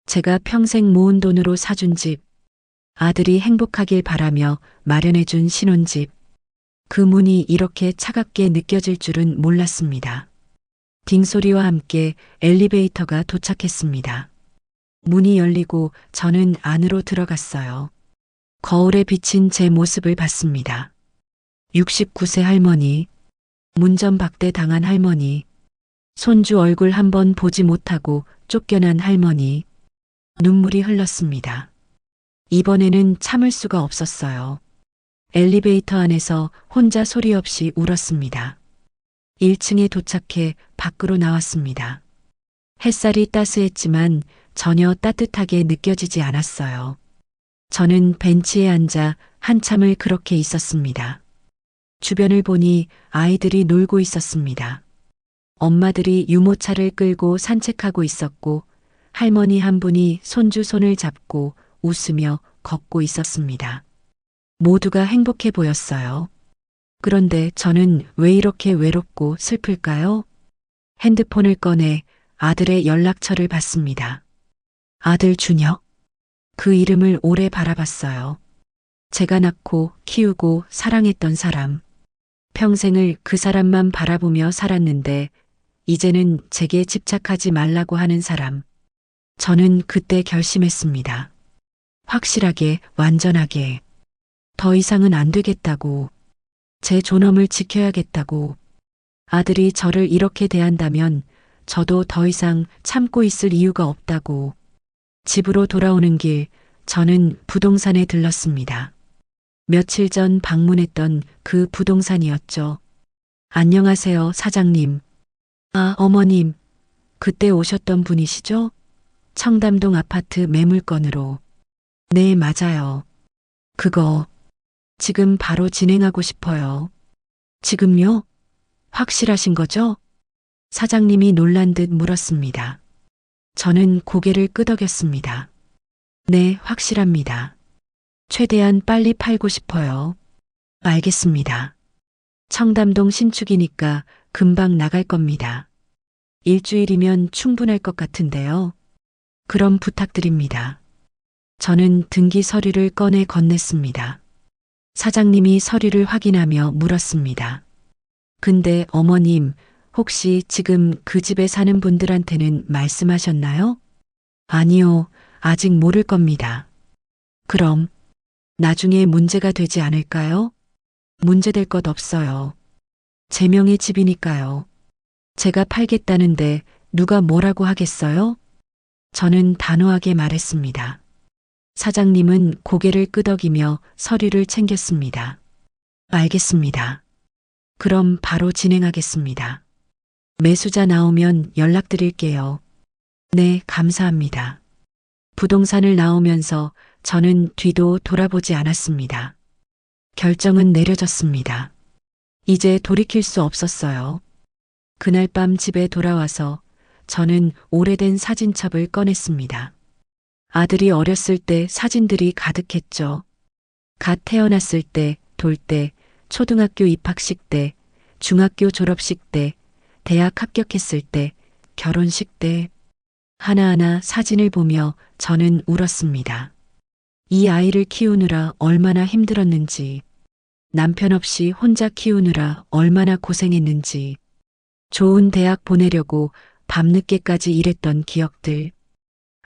제가 평생 모은 돈으로 사준 집, 아들이 행복하길 바라며 마련해준 신혼집. 그 문이 이렇게 차갑게 느껴질 줄은 몰랐습니다. 딩소리와 함께 엘리베이터가 도착했습니다. 문이 열리고 저는 안으로 들어갔어요. 거울에 비친 제 모습을 봤습니다. 69세 할머니, 문전박대 당한 할머니, 손주 얼굴 한번 보지 못하고 쫓겨난 할머니. 눈물이 흘렀습니다. 이번에는 참을 수가 없었어요. 엘리베이터 안에서 혼자 소리 없이 울었습니다. 1층에 도착해 밖으로 나왔습니다. 햇살이 따스했지만 전혀 따뜻하게 느껴지지 않았어요. 저는 벤치에 앉아 한참을 그렇게 있었습니다. 주변을 보니 아이들이 놀고 있었습니다. 엄마들이 유모차를 끌고 산책하고 있었고 할머니 한 분이 손주 손을 잡고 웃으며 걷고 있었습니다. 모두가 행복해 보였어요. 그런데 저는 왜 이렇게 외롭고 슬플까요? 핸드폰을 꺼내 아들의 연락처를 받습니다. 아들 준혁. 그 이름을 오래 바라봤어요. 제가 낳고 키우고 사랑했던 사람. 평생을 그 사람만 바라보며 살았는데 이제는 제게 집착하지 말라고 하는 사람. 저는 그때 결심했습니다. 확실하게, 완전하게. 더 이상은 안 되겠다고. 제 존엄을 지켜야겠다고. 아들이 저를 이렇게 대한다면 저도 더 이상 참고 있을 이유가 없다고. 집으로 돌아오는 길, 저는 부동산에 들렀습니다. 며칠 전 방문했던 그 부동산이었죠. 안녕하세요, 사장님. 아, 어머님. 그때 오셨던 분이시죠? 청담동 아파트 매물건으로. 네, 맞아요. 그거 지금 바로 진행하고 싶어요. 지금요? 확실하신 거죠? 사장님이 놀란 듯 물었습니다. 저는 고개를 끄덕였습니다. 네, 확실합니다. 최대한 빨리 팔고 싶어요. 알겠습니다. 청담동 신축이니까 금방 나갈 겁니다. 일주일이면 충분할 것 같은데요. 그럼 부탁드립니다. 저는 등기 서류를 꺼내 건넸습니다. 사장님이 서류를 확인하며 물었습니다. 근데 어머님, 혹시 지금 그 집에 사는 분들한테는 말씀하셨나요? 아니요, 아직 모를 겁니다. 그럼 나중에 문제가 되지 않을까요? 문제될 것 없어요. 제 명의 집이니까요. 제가 팔겠다는데 누가 뭐라고 하겠어요? 저는 단호하게 말했습니다. 사장님은 고개를 끄덕이며 서류를 챙겼습니다. 알겠습니다. 그럼 바로 진행하겠습니다. 매수자 나오면 연락드릴게요. 네, 감사합니다. 부동산을 나오면서 저는 뒤도 돌아보지 않았습니다. 결정은 내려졌습니다. 이제 돌이킬 수 없었어요. 그날 밤 집에 돌아와서 저는 오래된 사진첩을 꺼냈습니다. 아들이 어렸을 때 사진들이 가득했죠. 갓 태어났을 때, 돌 때, 초등학교 입학식 때, 중학교 졸업식 때, 대학 합격했을 때, 결혼식 때, 하나하나 사진을 보며 저는 울었습니다. 이 아이를 키우느라 얼마나 힘들었는지, 남편 없이 혼자 키우느라 얼마나 고생했는지, 좋은 대학 보내려고 밤늦게까지 일했던 기억들,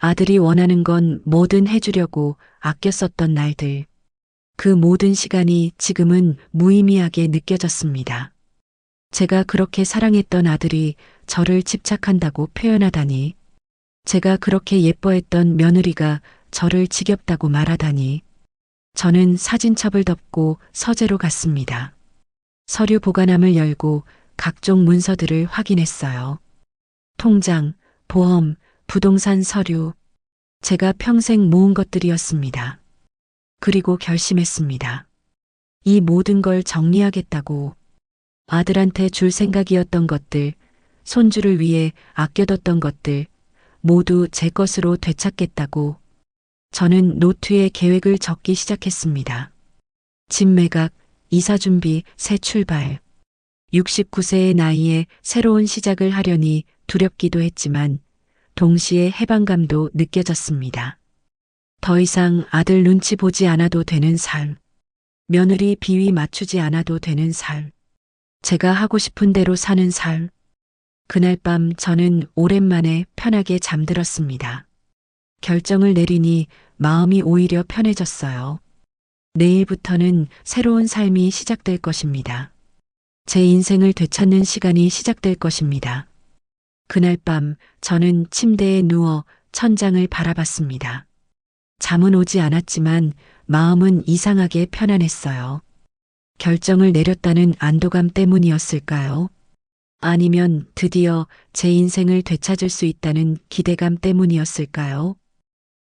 아들이 원하는 건 뭐든 해주려고 아껴 썼던 날들, 그 모든 시간이 지금은 무의미하게 느껴졌습니다. 제가 그렇게 사랑했던 아들이 저를 집착한다고 표현하다니, 제가 그렇게 예뻐했던 며느리가 저를 지겹다고 말하다니, 저는 사진첩을 덮고 서재로 갔습니다. 서류 보관함을 열고 각종 문서들을 확인했어요. 통장, 보험, 부동산 서류, 제가 평생 모은 것들이었습니다. 그리고 결심했습니다. 이 모든 걸 정리하겠다고. 아들한테 줄 생각이었던 것들, 손주를 위해 아껴뒀던 것들, 모두 제 것으로 되찾겠다고. 저는 노트에 계획을 적기 시작했습니다. 집 매각, 이사 준비, 새 출발. 69세의 나이에 새로운 시작을 하려니 두렵기도 했지만 동시에 해방감도 느껴졌습니다. 더 이상 아들 눈치 보지 않아도 되는 삶. 며느리 비위 맞추지 않아도 되는 삶. 제가 하고 싶은 대로 사는 삶. 그날 밤 저는 오랜만에 편하게 잠들었습니다. 결정을 내리니 마음이 오히려 편해졌어요. 내일부터는 새로운 삶이 시작될 것입니다. 제 인생을 되찾는 시간이 시작될 것입니다. 그날 밤 저는 침대에 누워 천장을 바라봤습니다. 잠은 오지 않았지만 마음은 이상하게 편안했어요. 결정을 내렸다는 안도감 때문이었을까요? 아니면 드디어 제 인생을 되찾을 수 있다는 기대감 때문이었을까요?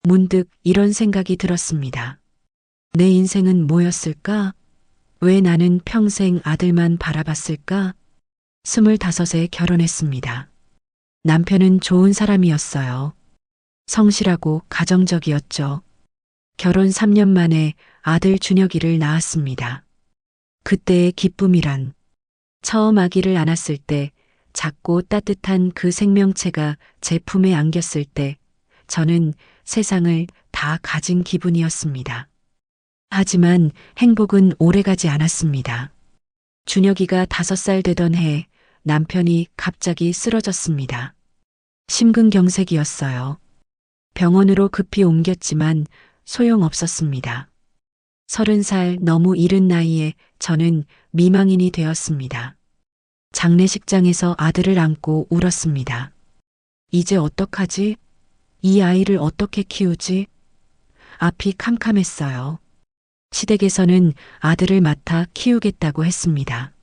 문득 이런 생각이 들었습니다. 내 인생은 뭐였을까? 왜 나는 평생 아들만 바라봤을까? 25에 결혼했습니다. 남편은 좋은 사람이었어요. 성실하고 가정적이었죠. 결혼 3년 만에 아들 준혁이를 낳았습니다. 그때의 기쁨이란, 처음 아기를 안았을 때 작고 따뜻한 그 생명체가 제 품에 안겼을 때 저는 세상을 다 가진 기분이었습니다. 하지만 행복은 오래가지 않았습니다. 준혁이가 5살 되던 해 남편이 갑자기 쓰러졌습니다. 심근경색이었어요. 병원으로 급히 옮겼지만 소용없었습니다. 30살 너무 이른 나이에 저는 미망인이 되었습니다. 장례식장에서 아들을 안고 울었습니다. 이제 어떡하지? 이 아이를 어떻게 키우지? 앞이 캄캄했어요. 시댁에서는 아들을 맡아 키우겠다고 했습니다.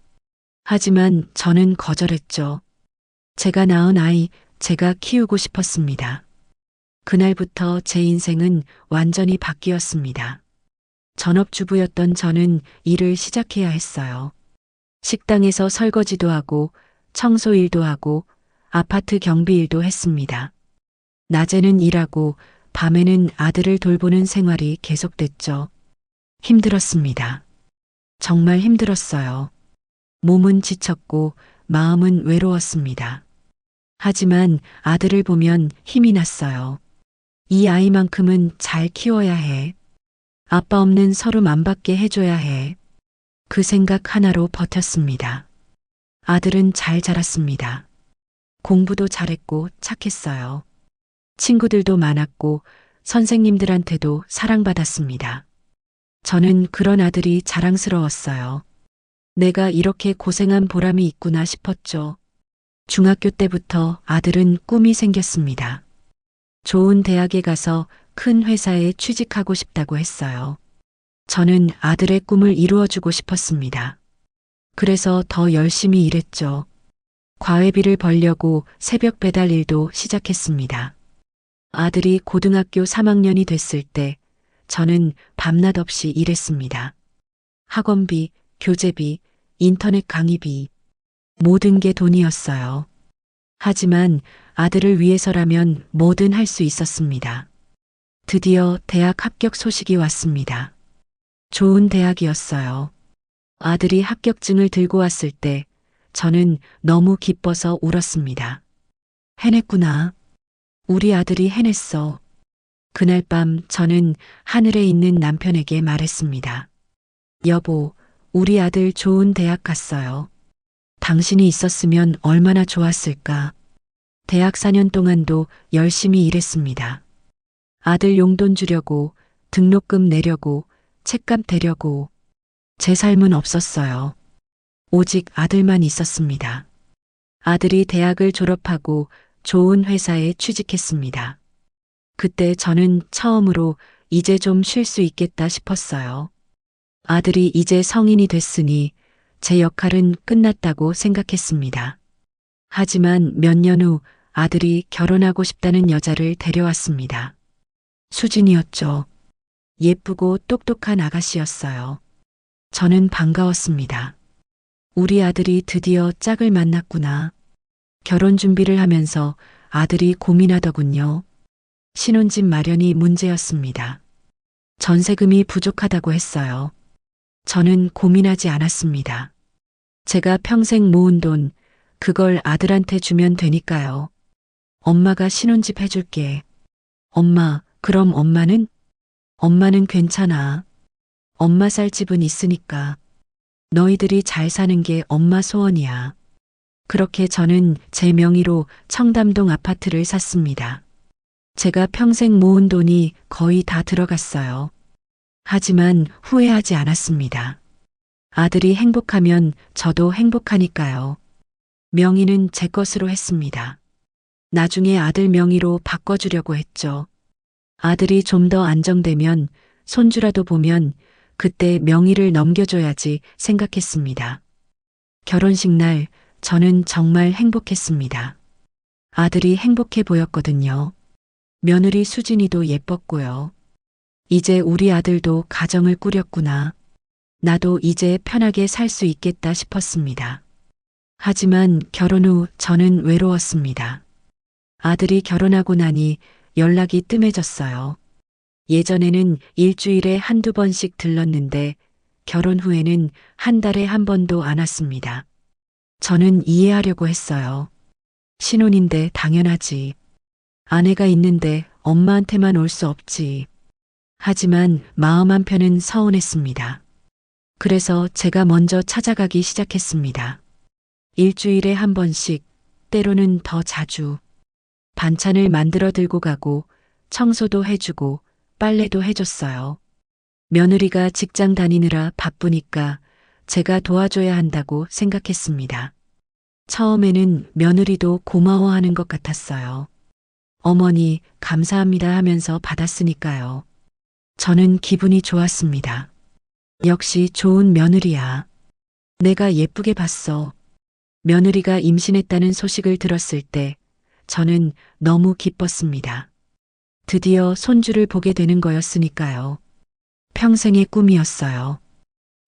하지만 저는 거절했죠. 제가 낳은 아이, 제가 키우고 싶었습니다. 그날부터 제 인생은 완전히 바뀌었습니다. 전업주부였던 저는 일을 시작해야 했어요. 식당에서 설거지도 하고 청소 일도 하고 아파트 경비 일도 했습니다. 낮에는 일하고 밤에는 아들을 돌보는 생활이 계속됐죠. 힘들었습니다. 정말 힘들었어요. 몸은 지쳤고 마음은 외로웠습니다. 하지만 아들을 보면 힘이 났어요. 이 아이만큼은 잘 키워야 해. 아빠 없는 서름 안 받게 해줘야 해. 그 생각 하나로 버텼습니다. 아들은 잘 자랐습니다. 공부도 잘했고 착했어요. 친구들도 많았고 선생님들한테도 사랑받았습니다. 저는 그런 아들이 자랑스러웠어요. 내가 이렇게 고생한 보람이 있구나 싶었죠. 중학교 때부터 아들은 꿈이 생겼습니다. 좋은 대학에 가서 큰 회사에 취직하고 싶다고 했어요. 저는 아들의 꿈을 이루어주고 싶었습니다. 그래서 더 열심히 일했죠. 과외비를 벌려고 새벽 배달 일도 시작했습니다. 아들이 고등학교 3학년이 됐을 때 저는 밤낮 없이 일했습니다. 학원비, 교재비, 인터넷 강의비, 모든 게 돈이었어요. 하지만 아들을 위해서라면 뭐든 할 수 있었습니다. 드디어 대학 합격 소식이 왔습니다. 좋은 대학이었어요. 아들이 합격증을 들고 왔을 때 저는 너무 기뻐서 울었습니다. 해냈구나. 우리 아들이 해냈어. 그날 밤 저는 하늘에 있는 남편에게 말했습니다. 여보, 우리 아들 좋은 대학 갔어요. 당신이 있었으면 얼마나 좋았을까. 대학 4년 동안도 열심히 일했습니다. 아들 용돈 주려고, 등록금 내려고, 책값 대려고. 제 삶은 없었어요. 오직 아들만 있었습니다. 아들이 대학을 졸업하고 좋은 회사에 취직했습니다. 그때 저는 처음으로 이제 좀 쉴 수 있겠다 싶었어요. 아들이 이제 성인이 됐으니 제 역할은 끝났다고 생각했습니다. 하지만 몇 년 후 아들이 결혼하고 싶다는 여자를 데려왔습니다. 수진이었죠. 예쁘고 똑똑한 아가씨였어요. 저는 반가웠습니다. 우리 아들이 드디어 짝을 만났구나. 결혼 준비를 하면서 아들이 고민하더군요. 신혼집 마련이 문제였습니다. 전세금이 부족하다고 했어요. 저는 고민하지 않았습니다. 제가 평생 모은 돈, 그걸 아들한테 주면 되니까요. 엄마가 신혼집 해줄게. 엄마, 그럼 엄마는? 엄마는 괜찮아. 엄마 살 집은 있으니까. 너희들이 잘 사는 게 엄마 소원이야. 그렇게 저는 제 명의로 청담동 아파트를 샀습니다. 제가 평생 모은 돈이 거의 다 들어갔어요. 하지만 후회하지 않았습니다. 아들이 행복하면 저도 행복하니까요. 명의는 제 것으로 했습니다. 나중에 아들 명의로 바꿔주려고 했죠. 아들이 좀 더 안정되면 손주라도 보면 그때 명의를 넘겨줘야지 생각했습니다. 결혼식 날 저는 정말 행복했습니다. 아들이 행복해 보였거든요. 며느리 수진이도 예뻤고요. 이제 우리 아들도 가정을 꾸렸구나. 나도 이제 편하게 살 수 있겠다 싶었습니다. 하지만 결혼 후 저는 외로웠습니다. 아들이 결혼하고 나니 연락이 뜸해졌어요. 예전에는 일주일에 한두 번씩 들렀는데 결혼 후에는 한 달에 한 번도 안 왔습니다. 저는 이해하려고 했어요. 신혼인데 당연하지. 아내가 있는데 엄마한테만 올 수 없지. 하지만 마음 한편은 서운했습니다. 그래서 제가 먼저 찾아가기 시작했습니다. 일주일에 한 번씩, 때로는 더 자주. 반찬을 만들어 들고 가고 청소도 해주고 빨래도 해줬어요. 며느리가 직장 다니느라 바쁘니까 제가 도와줘야 한다고 생각했습니다. 처음에는 며느리도 고마워하는 것 같았어요. 어머니, 감사합니다 하면서 받았으니까요. 저는 기분이 좋았습니다. 역시 좋은 며느리야. 내가 예쁘게 봤어. 며느리가 임신했다는 소식을 들었을 때 저는 너무 기뻤습니다. 드디어 손주를 보게 되는 거였으니까요. 평생의 꿈이었어요.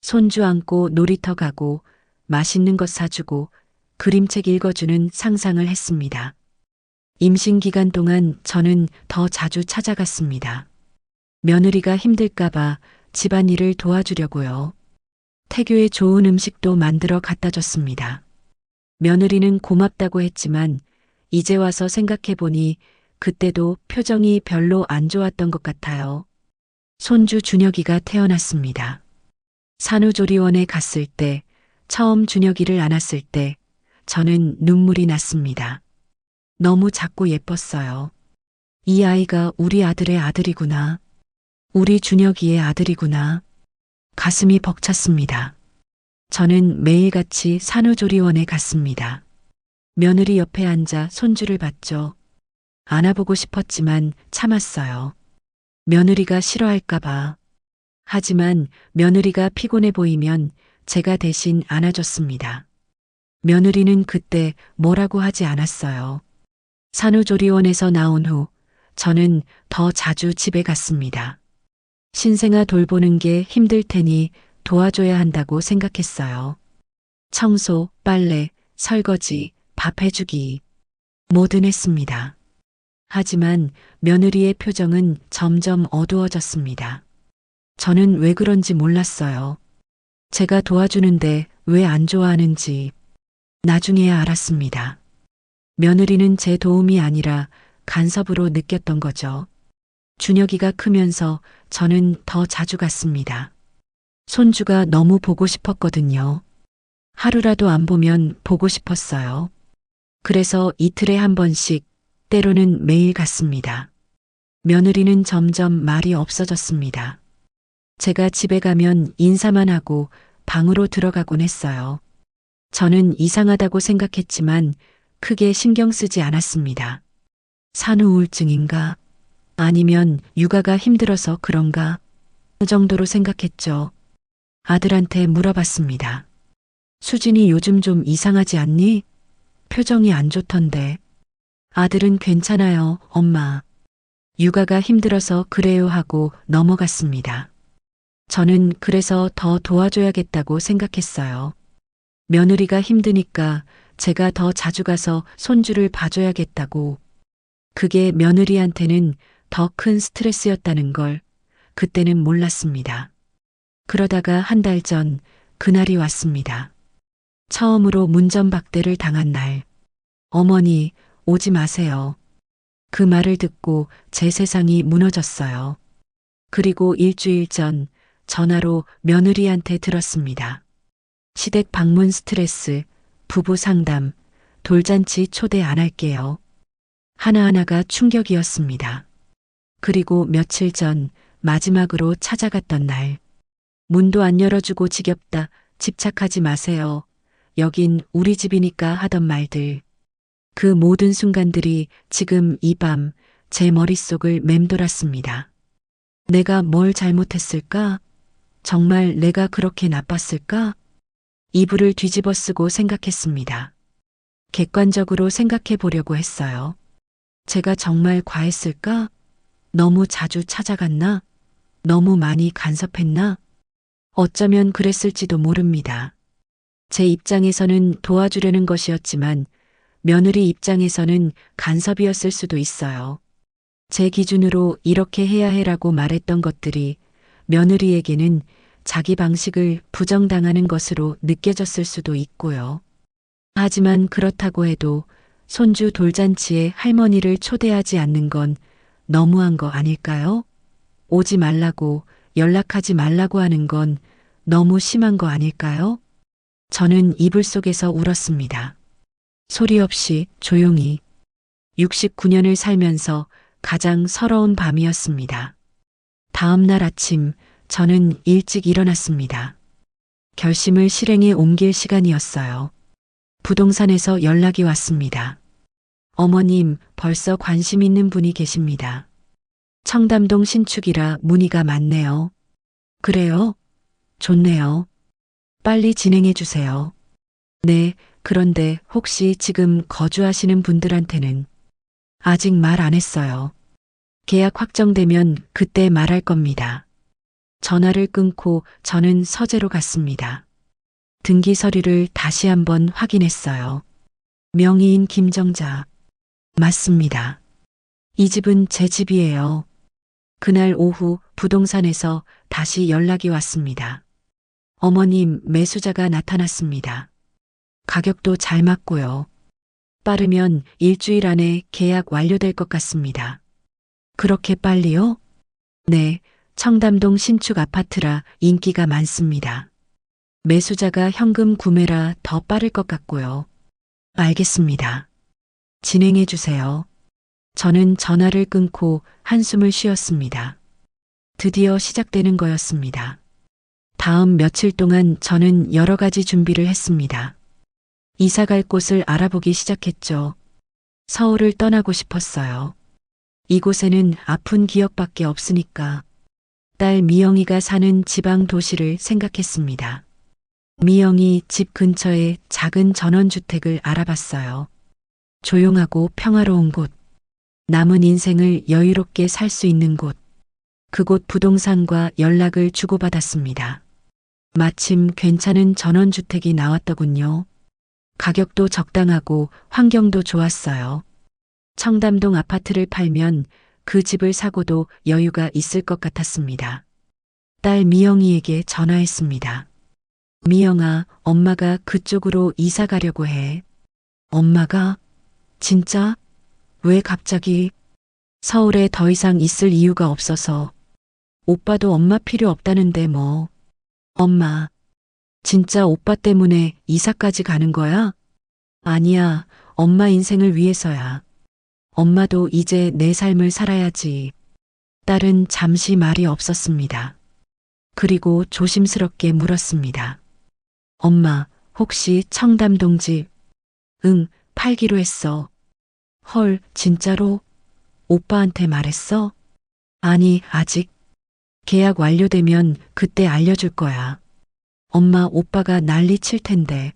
손주 안고 놀이터 가고 맛있는 것 사주고 그림책 읽어주는 상상을 했습니다. 임신 기간 동안 저는 더 자주 찾아갔습니다. 며느리가 힘들까봐 집안일을 도와주려고요. 태교에 좋은 음식도 만들어 갖다 줬습니다. 며느리는 고맙다고 했지만 이제 와서 생각해보니 그때도 표정이 별로 안 좋았던 것 같아요. 손주 준혁이가 태어났습니다. 산후조리원에 갔을 때, 처음 준혁이를 안았을 때, 저는 눈물이 났습니다. 너무 작고 예뻤어요. 이 아이가 우리 아들의 아들이구나. 우리 준혁이의 아들이구나. 가슴이 벅찼습니다. 저는 매일같이 산후조리원에 갔습니다. 며느리 옆에 앉아 손주를 봤죠. 안아보고 싶었지만 참았어요. 며느리가 싫어할까봐. 하지만 며느리가 피곤해 보이면 제가 대신 안아줬습니다. 며느리는 그때 뭐라고 하지 않았어요. 산후조리원에서 나온 후 저는 더 자주 집에 갔습니다. 신생아 돌보는 게 힘들 테니 도와줘야 한다고 생각했어요. 청소, 빨래, 설거지, 밥 해주기. 뭐든 했습니다. 하지만 며느리의 표정은 점점 어두워졌습니다. 저는 왜 그런지 몰랐어요. 제가 도와주는데 왜 안 좋아하는지 나중에야 알았습니다. 며느리는 제 도움이 아니라 간섭으로 느꼈던 거죠. 준혁이가 크면서 저는 더 자주 갔습니다. 손주가 너무 보고 싶었거든요. 하루라도 안 보면 보고 싶었어요. 그래서 이틀에 한 번씩, 때로는 매일 갔습니다. 며느리는 점점 말이 없어졌습니다. 제가 집에 가면 인사만 하고 방으로 들어가곤 했어요. 저는 이상하다고 생각했지만 크게 신경 쓰지 않았습니다. 산후우울증인가? 아니면 육아가 힘들어서 그런가? 그 정도로 생각했죠. 아들한테 물어봤습니다. 수진이 요즘 좀 이상하지 않니? 표정이 안 좋던데. 아들은 괜찮아요, 엄마. 육아가 힘들어서 그래요 하고 넘어갔습니다. 저는 그래서 더 도와줘야겠다고 생각했어요. 며느리가 힘드니까 제가 더 자주 가서 손주를 봐줘야겠다고. 그게 며느리한테는 더 큰 스트레스였다는 걸 그때는 몰랐습니다. 그러다가 한 달 전 그날이 왔습니다. 처음으로 문전박대를 당한 날. 어머니, 오지 마세요. 그 말을 듣고 제 세상이 무너졌어요. 그리고 일주일 전 전화로 며느리한테 들었습니다. 시댁 방문 스트레스, 부부 상담, 돌잔치 초대 안 할게요. 하나하나가 충격이었습니다. 그리고 며칠 전 마지막으로 찾아갔던 날. 문도 안 열어주고 지겹다, 집착하지 마세요. 여긴 우리 집이니까 하던 말들. 그 모든 순간들이 지금 이 밤 제 머릿속을 맴돌았습니다. 내가 뭘 잘못했을까? 정말 내가 그렇게 나빴을까? 이불을 뒤집어 쓰고 생각했습니다. 객관적으로 생각해 보려고 했어요. 제가 정말 과했을까? 너무 자주 찾아갔나? 너무 많이 간섭했나? 어쩌면 그랬을지도 모릅니다. 제 입장에서는 도와주려는 것이었지만 며느리 입장에서는 간섭이었을 수도 있어요. 제 기준으로 이렇게 해야 해라고 말했던 것들이 며느리에게는 자기 방식을 부정당하는 것으로 느껴졌을 수도 있고요. 하지만 그렇다고 해도 손주 돌잔치에 할머니를 초대하지 않는 건 너무한 거 아닐까요? 오지 말라고, 연락하지 말라고 하는 건 너무 심한 거 아닐까요? 저는 이불 속에서 울었습니다. 소리 없이 조용히. 69년을 살면서 가장 서러운 밤이었습니다. 다음 날 아침 저는 일찍 일어났습니다. 결심을 실행에 옮길 시간이었어요. 부동산에서 연락이 왔습니다. 어머님, 벌써 관심 있는 분이 계십니다. 청담동 신축이라 문의가 많네요. 그래요? 좋네요. 빨리 진행해 주세요. 네, 그런데 혹시 지금 거주하시는 분들한테는 아직 말 안 했어요. 계약 확정되면 그때 말할 겁니다. 전화를 끊고 저는 서재로 갔습니다. 등기 서류를 다시 한번 확인했어요. 명의인 김정자. 맞습니다. 이 집은 제 집이에요. 그날 오후 부동산에서 다시 연락이 왔습니다. 어머님, 매수자가 나타났습니다. 가격도 잘 맞고요. 빠르면 일주일 안에 계약 완료될 것 같습니다. 그렇게 빨리요? 네, 청담동 신축 아파트라 인기가 많습니다. 매수자가 현금 구매라 더 빠를 것 같고요. 알겠습니다. 진행해 주세요. 저는 전화를 끊고 한숨을 쉬었습니다. 드디어 시작되는 거였습니다. 다음 며칠 동안 저는 여러 가지 준비를 했습니다. 이사 갈 곳을 알아보기 시작했죠. 서울을 떠나고 싶었어요. 이곳에는 아픈 기억밖에 없으니까. 딸 미영이가 사는 지방 도시를 생각했습니다. 미영이 집 근처에 작은 전원주택을 알아봤어요. 조용하고 평화로운 곳. 남은 인생을 여유롭게 살 수 있는 곳. 그곳 부동산과 연락을 주고받았습니다. 마침 괜찮은 전원주택이 나왔더군요. 가격도 적당하고 환경도 좋았어요. 청담동 아파트를 팔면 그 집을 사고도 여유가 있을 것 같았습니다. 딸 미영이에게 전화했습니다. 미영아, 엄마가 그쪽으로 이사 가려고 해. 엄마가? 진짜? 왜 갑자기? 서울에 더 이상 있을 이유가 없어서. 오빠도 엄마 필요 없다는데 뭐. 엄마, 진짜 오빠 때문에 이사까지 가는 거야? 아니야, 엄마 인생을 위해서야. 엄마도 이제 내 삶을 살아야지. 딸은 잠시 말이 없었습니다. 그리고 조심스럽게 물었습니다. 엄마, 혹시 청담동 집? 응, 팔기로 했어. 헐, 진짜로? 오빠한테 말했어? 아니, 아직. 계약 완료되면 그때 알려줄 거야. 엄마, 오빠가 난리 칠 텐데.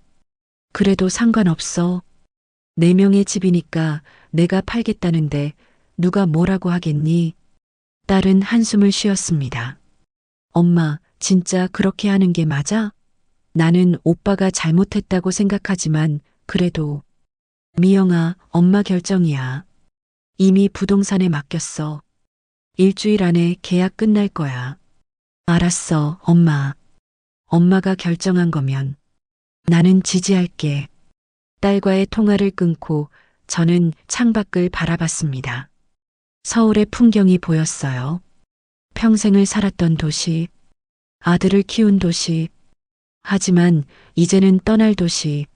그래도 상관없어. 네 명의 집이니까 내가 팔겠다는데 누가 뭐라고 하겠니? 딸은 한숨을 쉬었습니다. 엄마, 진짜 그렇게 하는 게 맞아? 나는 오빠가 잘못했다고 생각하지만 그래도. 미영아, 엄마 결정이야. 이미 부동산에 맡겼어. 일주일 안에 계약 끝날 거야. 알았어, 엄마. 엄마가 결정한 거면 나는 지지할게. 딸과의 통화를 끊고 저는 창밖을 바라봤습니다. 서울의 풍경이 보였어요. 평생을 살았던 도시, 아들을 키운 도시, 하지만 이제는 떠날 도시.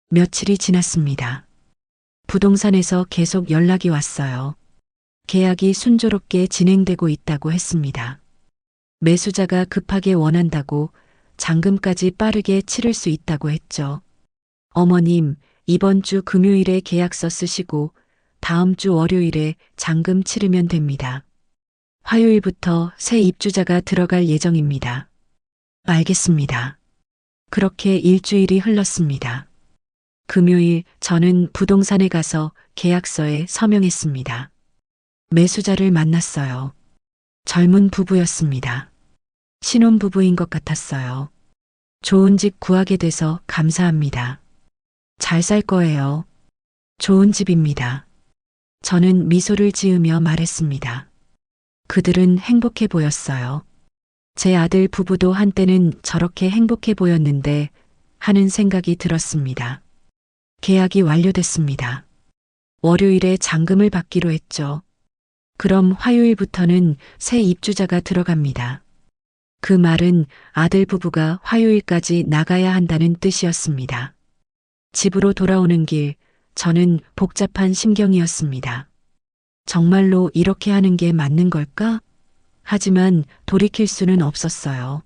며칠이 지났습니다. 부동산에서 계속 연락이 왔어요. 계약이 순조롭게 진행되고 있다고 했습니다. 매수자가 급하게 원한다고 잔금까지 빠르게 치를 수 있다고 했죠. 어머님, 이번 주 금요일에 계약서 쓰시고 다음 주 월요일에 잔금 치르면 됩니다. 화요일부터 새 입주자가 들어갈 예정입니다. 알겠습니다. 그렇게 일주일이 흘렀습니다. 금요일 저는 부동산에 가서 계약서에 서명했습니다. 매수자를 만났어요. 젊은 부부였습니다. 신혼부부인 것 같았어요. 좋은 집 구하게 돼서 감사합니다. 잘 살 거예요. 좋은 집입니다. 저는 미소를 지으며 말했습니다. 그들은 행복해 보였어요. 제 아들 부부도 한때는 저렇게 행복해 보였는데 하는 생각이 들었습니다. 계약이 완료됐습니다. 월요일에 잔금을 받기로 했죠. 그럼 화요일부터는 새 입주자가 들어갑니다. 그 말은 아들 부부가 화요일까지 나가야 한다는 뜻이었습니다. 집으로 돌아오는 길, 저는 복잡한 심경이었습니다. 정말로 이렇게 하는 게 맞는 걸까? 하지만 돌이킬 수는 없었어요.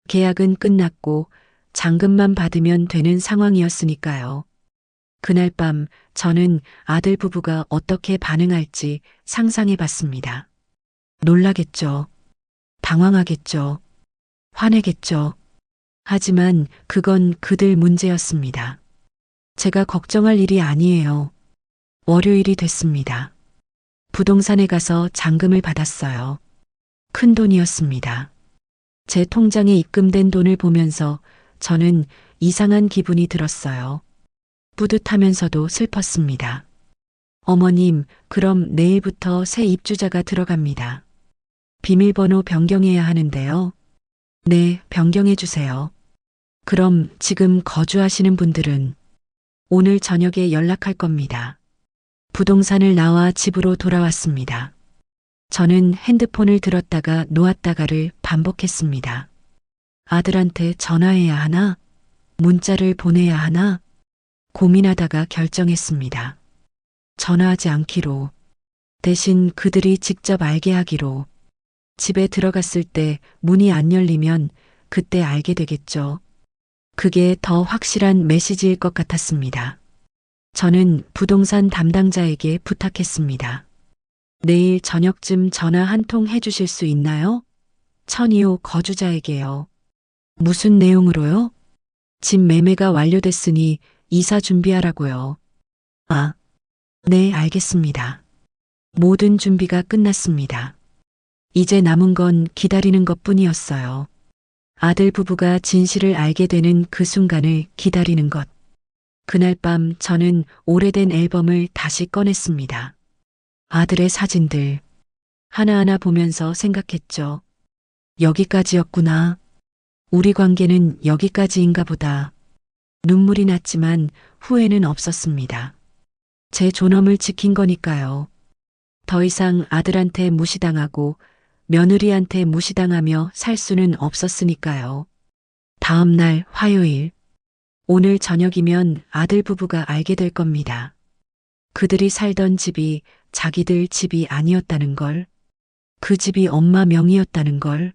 계약은 끝났고 잔금만 받으면 되는 상황이었으니까요. 그날 밤 저는 아들 부부가 어떻게 반응할지 상상해 봤습니다. 놀라겠죠. 당황하겠죠. 화내겠죠. 하지만 그건 그들 문제였습니다. 제가 걱정할 일이 아니에요. 월요일이 됐습니다. 부동산에 가서 잔금을 받았어요. 큰 돈이었습니다. 제 통장에 입금된 돈을 보면서 저는 이상한 기분이 들었어요. 뿌듯하면서도 슬펐습니다. 어머님, 그럼 내일부터 새 입주자가 들어갑니다. 비밀번호 변경해야 하는데요. 네, 변경해 주세요. 그럼 지금 거주하시는 분들은 오늘 저녁에 연락할 겁니다. 부동산을 나와 집으로 돌아왔습니다. 저는 핸드폰을 들었다가 놓았다가를 반복했습니다. 아들한테 전화해야 하나? 문자를 보내야 하나? 고민하다가 결정했습니다. 전화하지 않기로. 대신 그들이 직접 알게 하기로. 집에 들어갔을 때 문이 안 열리면 그때 알게 되겠죠. 그게 더 확실한 메시지일 것 같았습니다. 저는 부동산 담당자에게 부탁했습니다. 내일 저녁쯤 전화 한 통 해주실 수 있나요? 천이호 거주자에게요. 무슨 내용으로요? 집 매매가 완료됐으니 이사 준비하라고요. 아, 네, 알겠습니다. 모든 준비가 끝났습니다. 이제 남은 건 기다리는 것뿐이었어요. 아들 부부가 진실을 알게 되는 그 순간을 기다리는 것. 그날 밤 저는 오래된 앨범을 다시 꺼냈습니다. 아들의 사진들 하나하나 보면서 생각했죠. 여기까지였구나. 우리 관계는 여기까지인가 보다. 눈물이 났지만 후회는 없었습니다. 제 존엄을 지킨 거니까요. 더 이상 아들한테 무시당하고 며느리한테 무시당하며 살 수는 없었으니까요. 다음 날 화요일. 오늘 저녁이면 아들 부부가 알게 될 겁니다. 그들이 살던 집이 자기들 집이 아니었다는 걸. 그 집이 엄마 명의였다는 걸.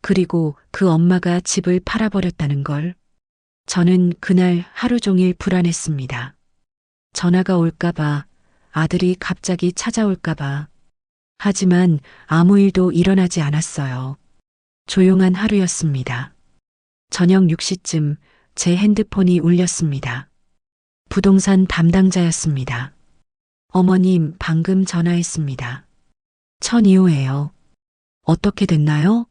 그리고 그 엄마가 집을 팔아버렸다는 걸. 저는 그날 하루 종일 불안했습니다. 전화가 올까봐, 아들이 갑자기 찾아올까봐. 하지만 아무 일도 일어나지 않았어요. 조용한 하루였습니다. 저녁 6시쯤 제 핸드폰이 울렸습니다. 부동산 담당자였습니다. 어머님, 방금 전화했습니다. 천이호예요. 어떻게 됐나요?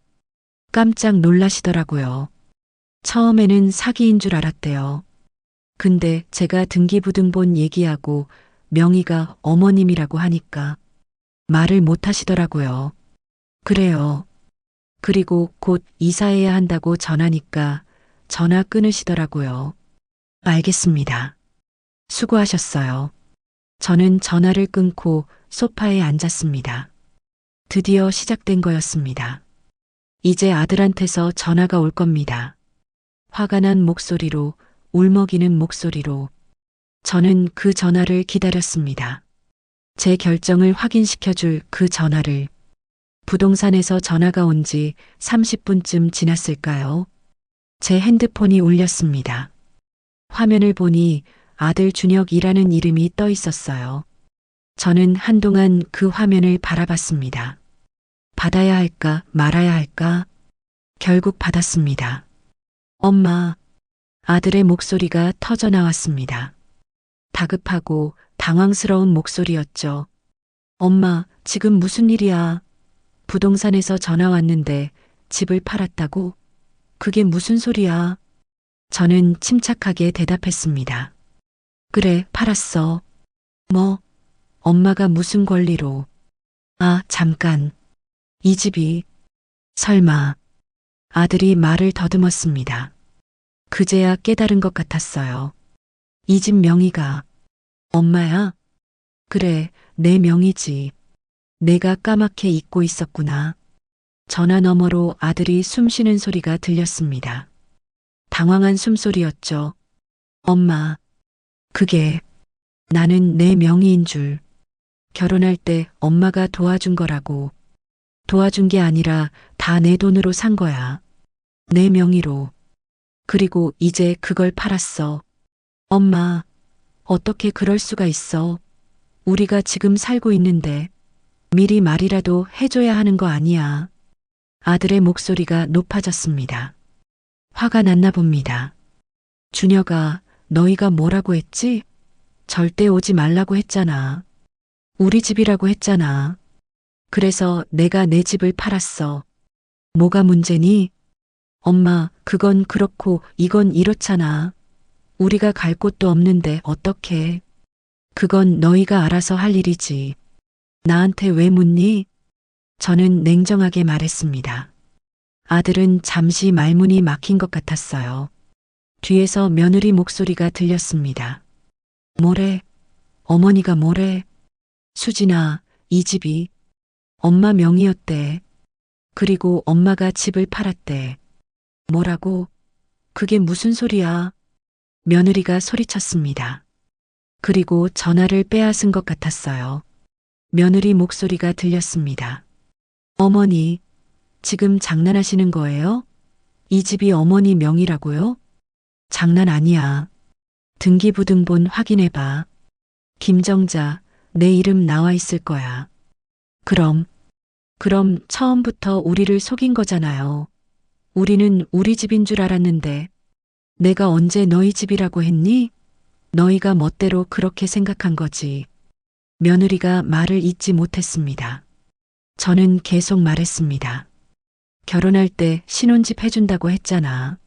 깜짝 놀라시더라고요. 처음에는 사기인 줄 알았대요. 근데 제가 등기부등본 얘기하고 명의가 어머님이라고 하니까 말을 못 하시더라고요. 그래요. 그리고 곧 이사해야 한다고 전하니까 전화 끊으시더라고요. 알겠습니다. 수고하셨어요. 저는 전화를 끊고 소파에 앉았습니다. 드디어 시작된 거였습니다. 이제 아들한테서 전화가 올 겁니다. 화가 난 목소리로, 울먹이는 목소리로. 저는 그 전화를 기다렸습니다. 제 결정을 확인시켜줄 그 전화를. 부동산에서 전화가 온 지 30분쯤 지났을까요? 제 핸드폰이 울렸습니다. 화면을 보니 아들 준혁이라는 이름이 떠 있었어요. 저는 한동안 그 화면을 바라봤습니다. 받아야 할까 말아야 할까? 결국 받았습니다. 엄마, 아들의 목소리가 터져 나왔습니다. 다급하고 당황스러운 목소리였죠. 엄마, 지금 무슨 일이야? 부동산에서 전화 왔는데 집을 팔았다고? 그게 무슨 소리야? 저는 침착하게 대답했습니다. 그래, 팔았어. 뭐? 엄마가 무슨 권리로? 아, 잠깐. 이 집이. 설마. 아들이 말을 더듬었습니다. 그제야 깨달은 것 같았어요. 이 집 명의가 엄마야? 그래, 내 명의지. 내가 까맣게 잊고 있었구나. 전화 너머로 아들이 숨 쉬는 소리가 들렸습니다. 당황한 숨소리였죠. 엄마, 그게 나는 내 명의인 줄. 결혼할 때 엄마가 도와준 거라고. 도와준 게 아니라 다 내 돈으로 산 거야. 내 명의로. 그리고 이제 그걸 팔았어. 엄마, 어떻게 그럴 수가 있어? 우리가 지금 살고 있는데 미리 말이라도 해줘야 하는 거 아니야. 아들의 목소리가 높아졌습니다. 화가 났나 봅니다. 준혁아, 너희가 뭐라고 했지? 절대 오지 말라고 했잖아. 우리 집이라고 했잖아. 그래서 내가 내 집을 팔았어. 뭐가 문제니? 엄마, 그건 그렇고 이건 이렇잖아. 우리가 갈 곳도 없는데 어떡해. 그건 너희가 알아서 할 일이지. 나한테 왜 묻니? 저는 냉정하게 말했습니다. 아들은 잠시 말문이 막힌 것 같았어요. 뒤에서 며느리 목소리가 들렸습니다. 뭐래? 어머니가 뭐래? 수진아, 이 집이 엄마 명의였대. 그리고 엄마가 집을 팔았대. 뭐라고? 그게 무슨 소리야? 며느리가 소리쳤습니다. 그리고 전화를 빼앗은 것 같았어요. 며느리 목소리가 들렸습니다. 어머니, 지금 장난하시는 거예요? 이 집이 어머니 명의라고요? 장난 아니야. 등기부등본 확인해봐. 김정자, 내 이름 나와 있을 거야. 그럼 처음부터 우리를 속인 거잖아요. 우리는 우리 집인 줄 알았는데 내가 언제 너희 집이라고 했니? 너희가 멋대로 그렇게 생각한 거지. 며느리가 말을 잇지 못했습니다. 저는 계속 말했습니다. 결혼할 때 신혼집 해준다고 했잖아.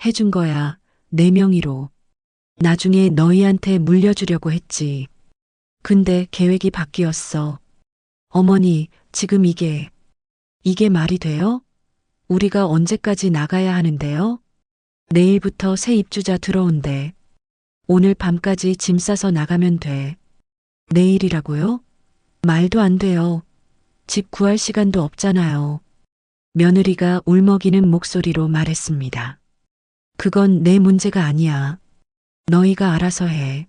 해준 거야. 내 명의로. 나중에 너희한테 물려주려고 했지. 근데 계획이 바뀌었어. 어머니, 지금 이게 말이 돼요? 우리가 언제까지 나가야 하는데요? 내일부터 새 입주자 들어온대. 오늘 밤까지 짐 싸서 나가면 돼. 내일이라고요? 말도 안 돼요. 집 구할 시간도 없잖아요. 며느리가 울먹이는 목소리로 말했습니다. 그건 내 문제가 아니야. 너희가 알아서 해.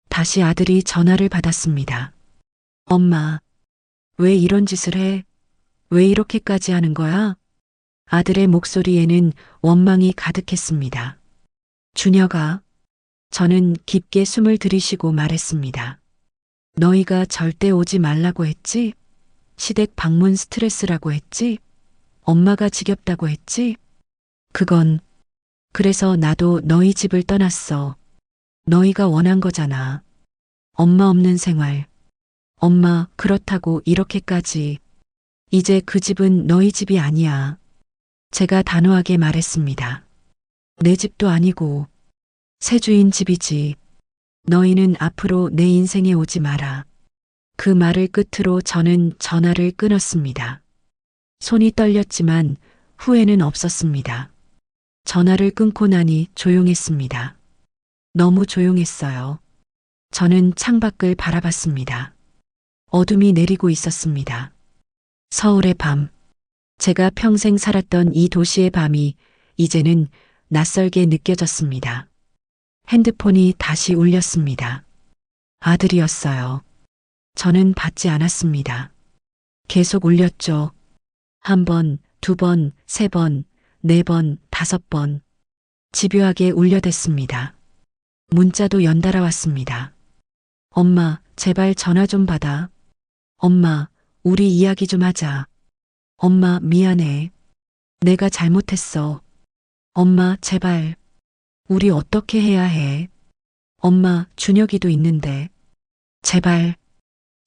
다시 아들이 전화를 받았습니다. 엄마, 왜 이런 짓을 해? 왜 이렇게까지 하는 거야? 아들의 목소리에는 원망이 가득했습니다. 준혁아, 저는 깊게 숨을 들이쉬고 말했습니다. 너희가 절대 오지 말라고 했지? 시댁 방문 스트레스라고 했지? 엄마가 지겹다고 했지? 그래서 나도 너희 집을 떠났어. 너희가 원한 거잖아. 엄마 없는 생활. 엄마, 그렇다고 이렇게까지. 이제 그 집은 너희 집이 아니야. 제가 단호하게 말했습니다. 내 집도 아니고 새 주인 집이지. 너희는 앞으로 내 인생에 오지 마라. 그 말을 끝으로 저는 전화를 끊었습니다. 손이 떨렸지만 후회는 없었습니다. 전화를 끊고 나니 조용했습니다. 너무 조용했어요. 저는 창밖을 바라봤습니다. 어둠이 내리고 있었습니다. 서울의 밤. 제가 평생 살았던 이 도시의 밤이 이제는 낯설게 느껴졌습니다. 핸드폰이 다시 울렸습니다. 아들이었어요. 저는 받지 않았습니다. 계속 울렸죠. 한 번, 두 번, 세 번, 네 번, 다섯 번. 집요하게 울려댔습니다. 문자도 연달아 왔습니다. 엄마, 제발 전화 좀 받아. 엄마, 우리 이야기 좀 하자. 엄마, 미안해. 내가 잘못했어. 엄마, 제발. 우리 어떻게 해야 해? 엄마, 준혁이도 있는데. 제발.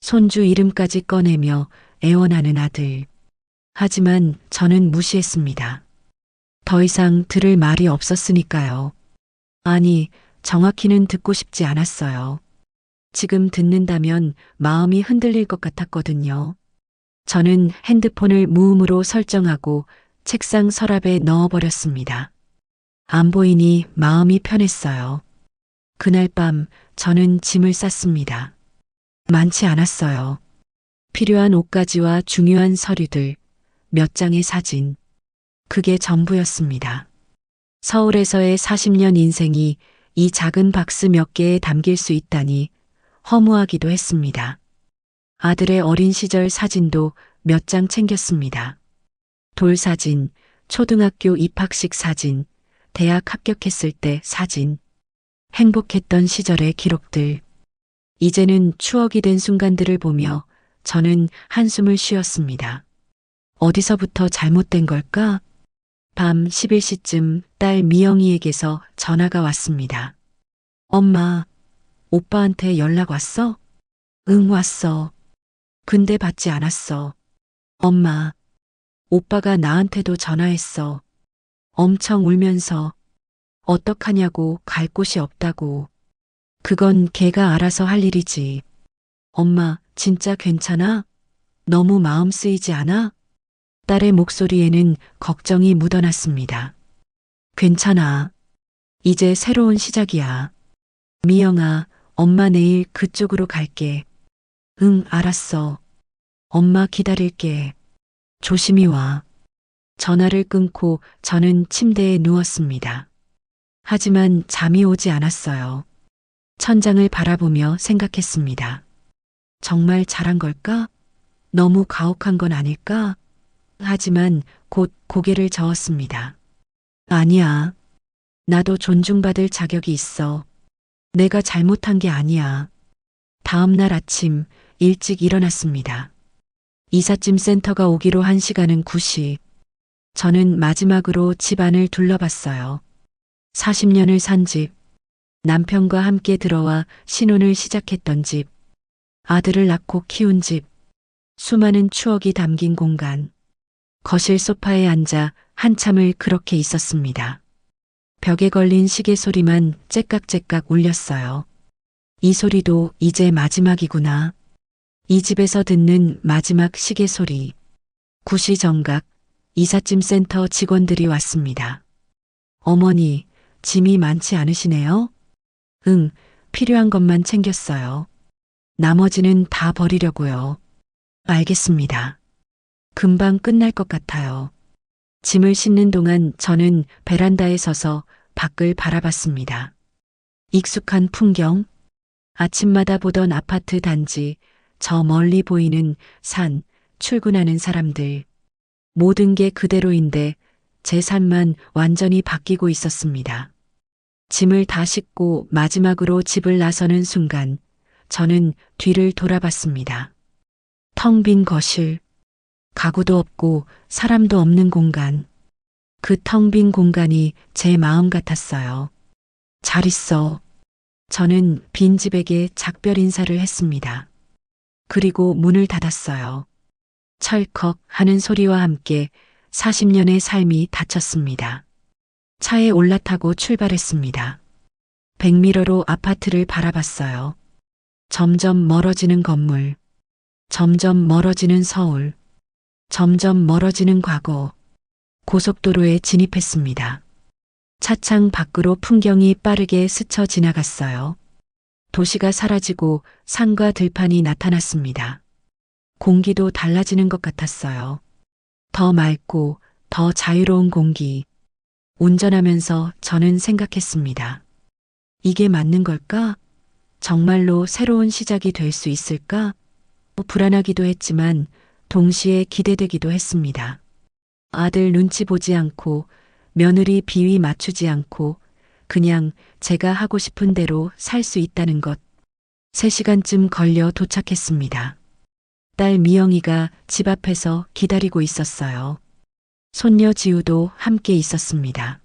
손주 이름까지 꺼내며 애원하는 아들. 하지만 저는 무시했습니다. 더 이상 들을 말이 없었으니까요. 아니, 정확히는 듣고 싶지 않았어요. 지금 듣는다면 마음이 흔들릴 것 같았거든요. 저는 핸드폰을 무음으로 설정하고 책상 서랍에 넣어버렸습니다. 안 보이니 마음이 편했어요. 그날 밤 저는 짐을 쌌습니다. 많지 않았어요. 필요한 옷가지와 중요한 서류들, 몇 장의 사진. 그게 전부였습니다. 서울에서의 40년 인생이 이 작은 박스 몇 개에 담길 수 있다니 허무하기도 했습니다. 아들의 어린 시절 사진도 몇 장 챙겼습니다. 돌사진, 초등학교 입학식 사진, 대학 합격했을 때 사진, 행복했던 시절의 기록들. 이제는 추억이 된 순간들을 보며 저는 한숨을 쉬었습니다. 어디서부터 잘못된 걸까? 밤 11시쯤 딸 미영이에게서 전화가 왔습니다. 엄마, 오빠한테 연락 왔어? 응, 왔어. 근데 받지 않았어. 엄마, 오빠가 나한테도 전화했어. 엄청 울면서 어떡하냐고, 갈 곳이 없다고. 그건 걔가 알아서 할 일이지. 엄마, 진짜 괜찮아? 너무 마음 쓰이지 않아? 딸의 목소리에는 걱정이 묻어났습니다. 괜찮아. 이제 새로운 시작이야. 미영아, 엄마 내일 그쪽으로 갈게. 응, 알았어. 엄마 기다릴게. 조심히 와. 전화를 끊고 저는 침대에 누웠습니다. 하지만 잠이 오지 않았어요. 천장을 바라보며 생각했습니다. 정말 잘한 걸까? 너무 가혹한 건 아닐까? 하지만 곧 고개를 저었습니다. 아니야. 나도 존중받을 자격이 있어. 내가 잘못한 게 아니야. 다음 날 아침 일찍 일어났습니다. 이삿짐 센터가 오기로 한 시간은 9시. 저는 마지막으로 집안을 둘러봤어요. 40년을 산 집, 남편과 함께 들어와 신혼을 시작했던 집, 아들을 낳고 키운 집, 수많은 추억이 담긴 공간. 거실 소파에 앉아 한참을 그렇게 있었습니다. 벽에 걸린 시계 소리만 째깍째깍 울렸어요. 이 소리도 이제 마지막이구나. 이 집에서 듣는 마지막 시계 소리. 9시 정각 이삿짐 센터 직원들이 왔습니다. 어머니, 짐이 많지 않으시네요? 응, 필요한 것만 챙겼어요. 나머지는 다 버리려고요. 알겠습니다. 금방 끝날 것 같아요. 짐을 싣는 동안 저는 베란다에 서서 밖을 바라봤습니다. 익숙한 풍경, 아침마다 보던 아파트 단지, 저 멀리 보이는 산, 출근하는 사람들. 모든 게 그대로인데 제 삶만 완전히 바뀌고 있었습니다. 짐을 다 싣고 마지막으로 집을 나서는 순간 저는 뒤를 돌아봤습니다. 텅 빈 거실, 가구도 없고 사람도 없는 공간. 그 텅 빈 공간이 제 마음 같았어요. 잘 있어. 저는 빈 집에게 작별 인사를 했습니다. 그리고 문을 닫았어요. 철컥 하는 소리와 함께 40년의 삶이 닫혔습니다. 차에 올라타고 출발했습니다. 백미러로 아파트를 바라봤어요. 점점 멀어지는 건물, 점점 멀어지는 서울, 점점 멀어지는 과거. 고속도로에 진입했습니다. 차창 밖으로 풍경이 빠르게 스쳐 지나갔어요. 도시가 사라지고 산과 들판이 나타났습니다. 공기도 달라지는 것 같았어요. 더 맑고 더 자유로운 공기. 운전하면서 저는 생각했습니다. 이게 맞는 걸까? 정말로 새로운 시작이 될 수 있을까? 불안하기도 했지만 동시에 기대되기도 했습니다. 아들 눈치 보지 않고 며느리 비위 맞추지 않고 그냥 제가 하고 싶은 대로 살 수 있다는 것. 3시간쯤 걸려 도착했습니다. 딸 미영이가 집 앞에서 기다리고 있었어요. 손녀 지우도 함께 있었습니다.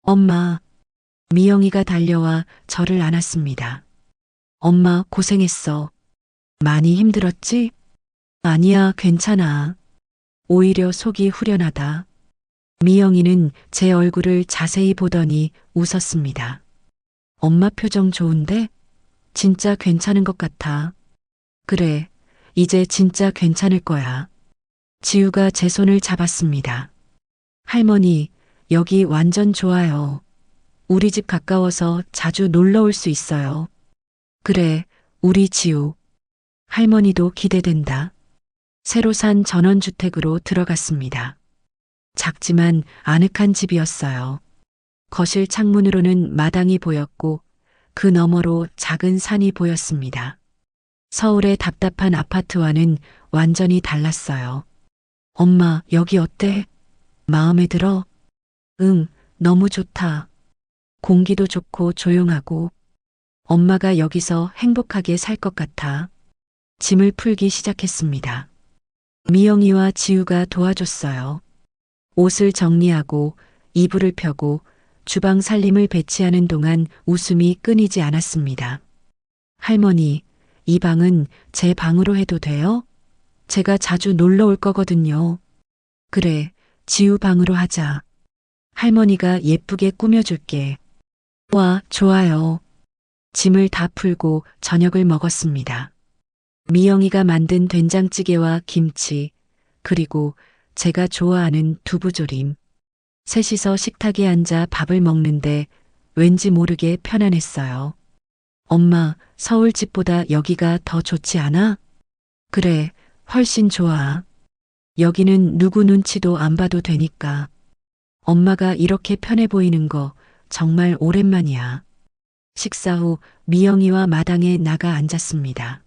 엄마, 미영이가 달려와 저를 안았습니다. 엄마 고생했어. 많이 힘들었지? 아니야, 괜찮아. 오히려 속이 후련하다. 미영이는 제 얼굴을 자세히 보더니 웃었습니다. 엄마 표정 좋은데? 진짜 괜찮은 것 같아. 그래, 이제 진짜 괜찮을 거야. 지우가 제 손을 잡았습니다. 할머니, 여기 완전 좋아요. 우리 집 가까워서 자주 놀러 올 수 있어요. 그래, 우리 지우. 할머니도 기대된다. 새로 산 전원주택으로 들어갔습니다. 작지만 아늑한 집이었어요. 거실 창문으로는 마당이 보였고 그 너머로 작은 산이 보였습니다. 서울의 답답한 아파트와는 완전히 달랐어요. 엄마, 여기 어때? 마음에 들어? 응, 너무 좋다. 공기도 좋고 조용하고 엄마가 여기서 행복하게 살 것 같아. 짐을 풀기 시작했습니다. 미영이와 지우가 도와줬어요. 옷을 정리하고 이불을 펴고 주방 살림을 배치하는 동안 웃음이 끊이지 않았습니다. 할머니, 이 방은 제 방으로 해도 돼요? 제가 자주 놀러 올 거거든요. 그래, 지우 방으로 하자. 할머니가 예쁘게 꾸며줄게. 와, 좋아요. 짐을 다 풀고 저녁을 먹었습니다. 미영이가 만든 된장찌개와 김치, 그리고 제가 좋아하는 두부조림. 셋이서 식탁에 앉아 밥을 먹는데 왠지 모르게 편안했어요. 엄마, 서울 집보다 여기가 더 좋지 않아? 그래, 훨씬 좋아. 여기는 누구 눈치도 안 봐도 되니까. 엄마가 이렇게 편해 보이는 거 정말 오랜만이야. 식사 후 미영이와 마당에 나가 앉았습니다.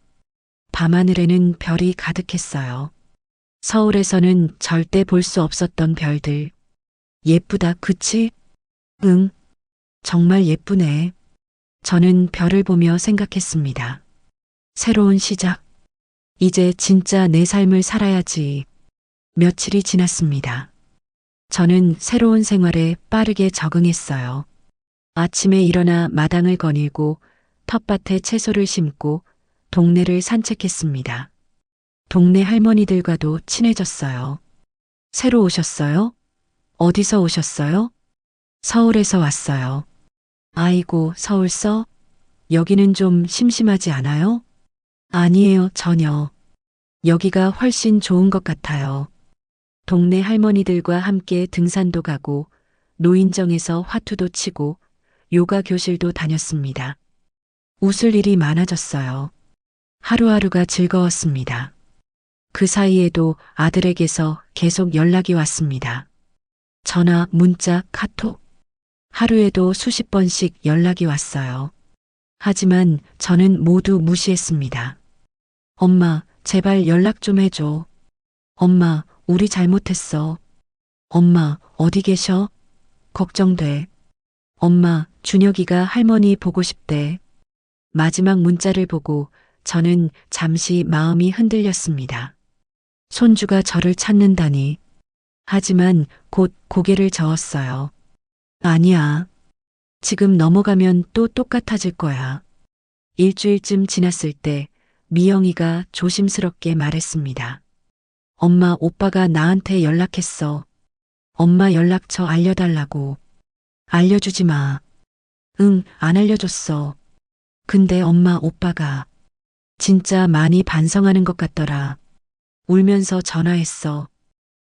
밤하늘에는 별이 가득했어요. 서울에서는 절대 볼 수 없었던 별들. 예쁘다, 그치? 응, 정말 예쁘네. 저는 별을 보며 생각했습니다. 새로운 시작. 이제 진짜 내 삶을 살아야지. 며칠이 지났습니다. 저는 새로운 생활에 빠르게 적응했어요. 아침에 일어나 마당을 거닐고 텃밭에 채소를 심고 동네를 산책했습니다. 동네 할머니들과도 친해졌어요. 새로 오셨어요? 어디서 오셨어요? 서울에서 왔어요. 아이고, 서울서? 여기는 좀 심심하지 않아요? 아니에요, 전혀. 여기가 훨씬 좋은 것 같아요. 동네 할머니들과 함께 등산도 가고 노인정에서 화투도 치고 요가 교실도 다녔습니다. 웃을 일이 많아졌어요. 하루하루가 즐거웠습니다. 그 사이에도 아들에게서 계속 연락이 왔습니다. 전화, 문자, 카톡. 하루에도 수십 번씩 연락이 왔어요. 하지만 저는 모두 무시했습니다. 엄마, 제발 연락 좀 해줘. 엄마, 우리 잘못했어. 엄마, 어디 계셔? 걱정돼. 엄마, 준혁이가 할머니 보고 싶대. 마지막 문자를 보고 저는 잠시 마음이 흔들렸습니다. 손주가 저를 찾는다니. 하지만 곧 고개를 저었어요. 아니야. 지금 넘어가면 또 똑같아질 거야. 일주일쯤 지났을 때 미영이가 조심스럽게 말했습니다. 엄마, 오빠가 나한테 연락했어. 엄마 연락처 알려달라고. 알려주지 마. 응, 안 알려줬어. 근데 엄마, 오빠가 진짜 많이 반성하는 것 같더라. 울면서 전화했어.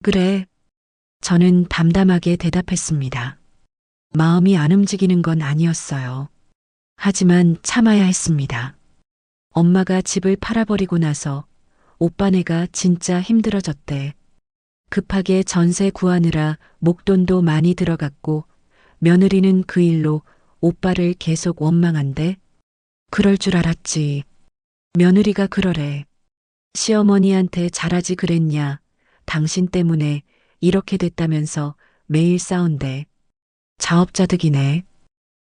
그래. 저는 담담하게 대답했습니다. 마음이 안 움직이는 건 아니었어요. 하지만 참아야 했습니다. 엄마가 집을 팔아버리고 나서 오빠네가 진짜 힘들어졌대. 급하게 전세 구하느라 목돈도 많이 들어갔고 며느리는 그 일로 오빠를 계속 원망한대. 그럴 줄 알았지. 며느리가 그러래. 시어머니한테 잘하지 그랬냐. 당신 때문에 이렇게 됐다면서 매일 싸운대. 자업자득이네.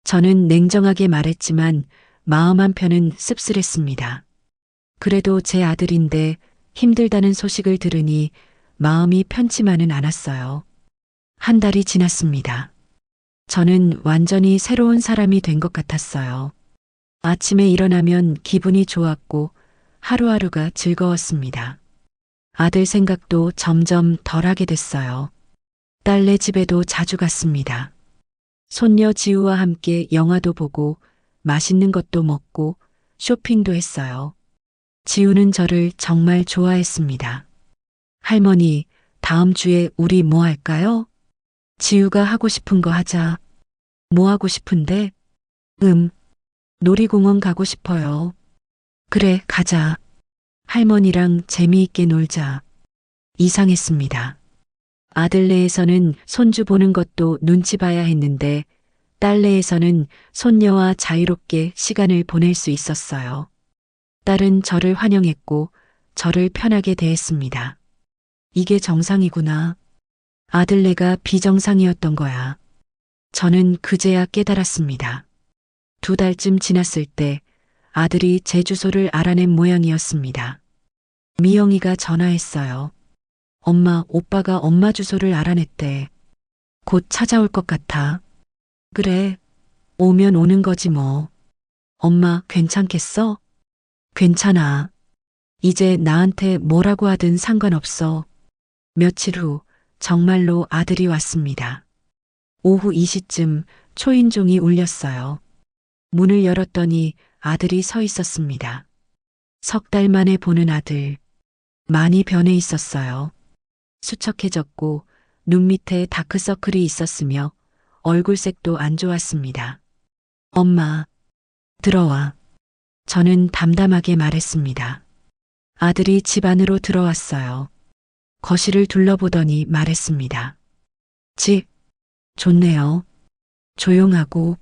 저는 냉정하게 말했지만 마음 한편은 씁쓸했습니다. 그래도 제 아들인데 힘들다는 소식을 들으니 마음이 편치만은 않았어요. 한 달이 지났습니다. 저는 완전히 새로운 사람이 된 것 같았어요. 아침에 일어나면 기분이 좋았고 하루하루가 즐거웠습니다. 아들 생각도 점점 덜하게 됐어요. 딸네 집에도 자주 갔습니다. 손녀 지우와 함께 영화도 보고 맛있는 것도 먹고 쇼핑도 했어요. 지우는 저를 정말 좋아했습니다. 할머니, 다음 주에 우리 뭐 할까요? 지우가 하고 싶은 거 하자. 뭐 하고 싶은데? 놀이공원 가고 싶어요. 그래, 가자. 할머니랑 재미있게 놀자. 이상했습니다. 아들네에서는 손주 보는 것도 눈치 봐야 했는데 딸네에서는 손녀와 자유롭게 시간을 보낼 수 있었어요. 딸은 저를 환영했고 저를 편하게 대했습니다. 이게 정상이구나. 아들네가 비정상이었던 거야. 저는 그제야 깨달았습니다. 2달쯤 지났을 때 아들이 제 주소를 알아낸 모양이었습니다. 미영이가 전화했어요. 엄마, 오빠가 엄마 주소를 알아냈대. 곧 찾아올 것 같아. 그래, 오면 오는 거지 뭐. 엄마, 괜찮겠어? 괜찮아. 이제 나한테 뭐라고 하든 상관없어. 며칠 후 정말로 아들이 왔습니다. 오후 2시쯤 초인종이 울렸어요. 문을 열었더니 아들이 서 있었습니다. 3달 만에 보는 아들. 많이 변해 있었어요. 수척해졌고 눈 밑에 다크서클이 있었으며 얼굴색도 안 좋았습니다. 엄마, 들어와. 저는 담담하게 말했습니다. 아들이 집 안으로 들어왔어요. 거실을 둘러보더니 말했습니다. 집, 좋네요. 조용하고,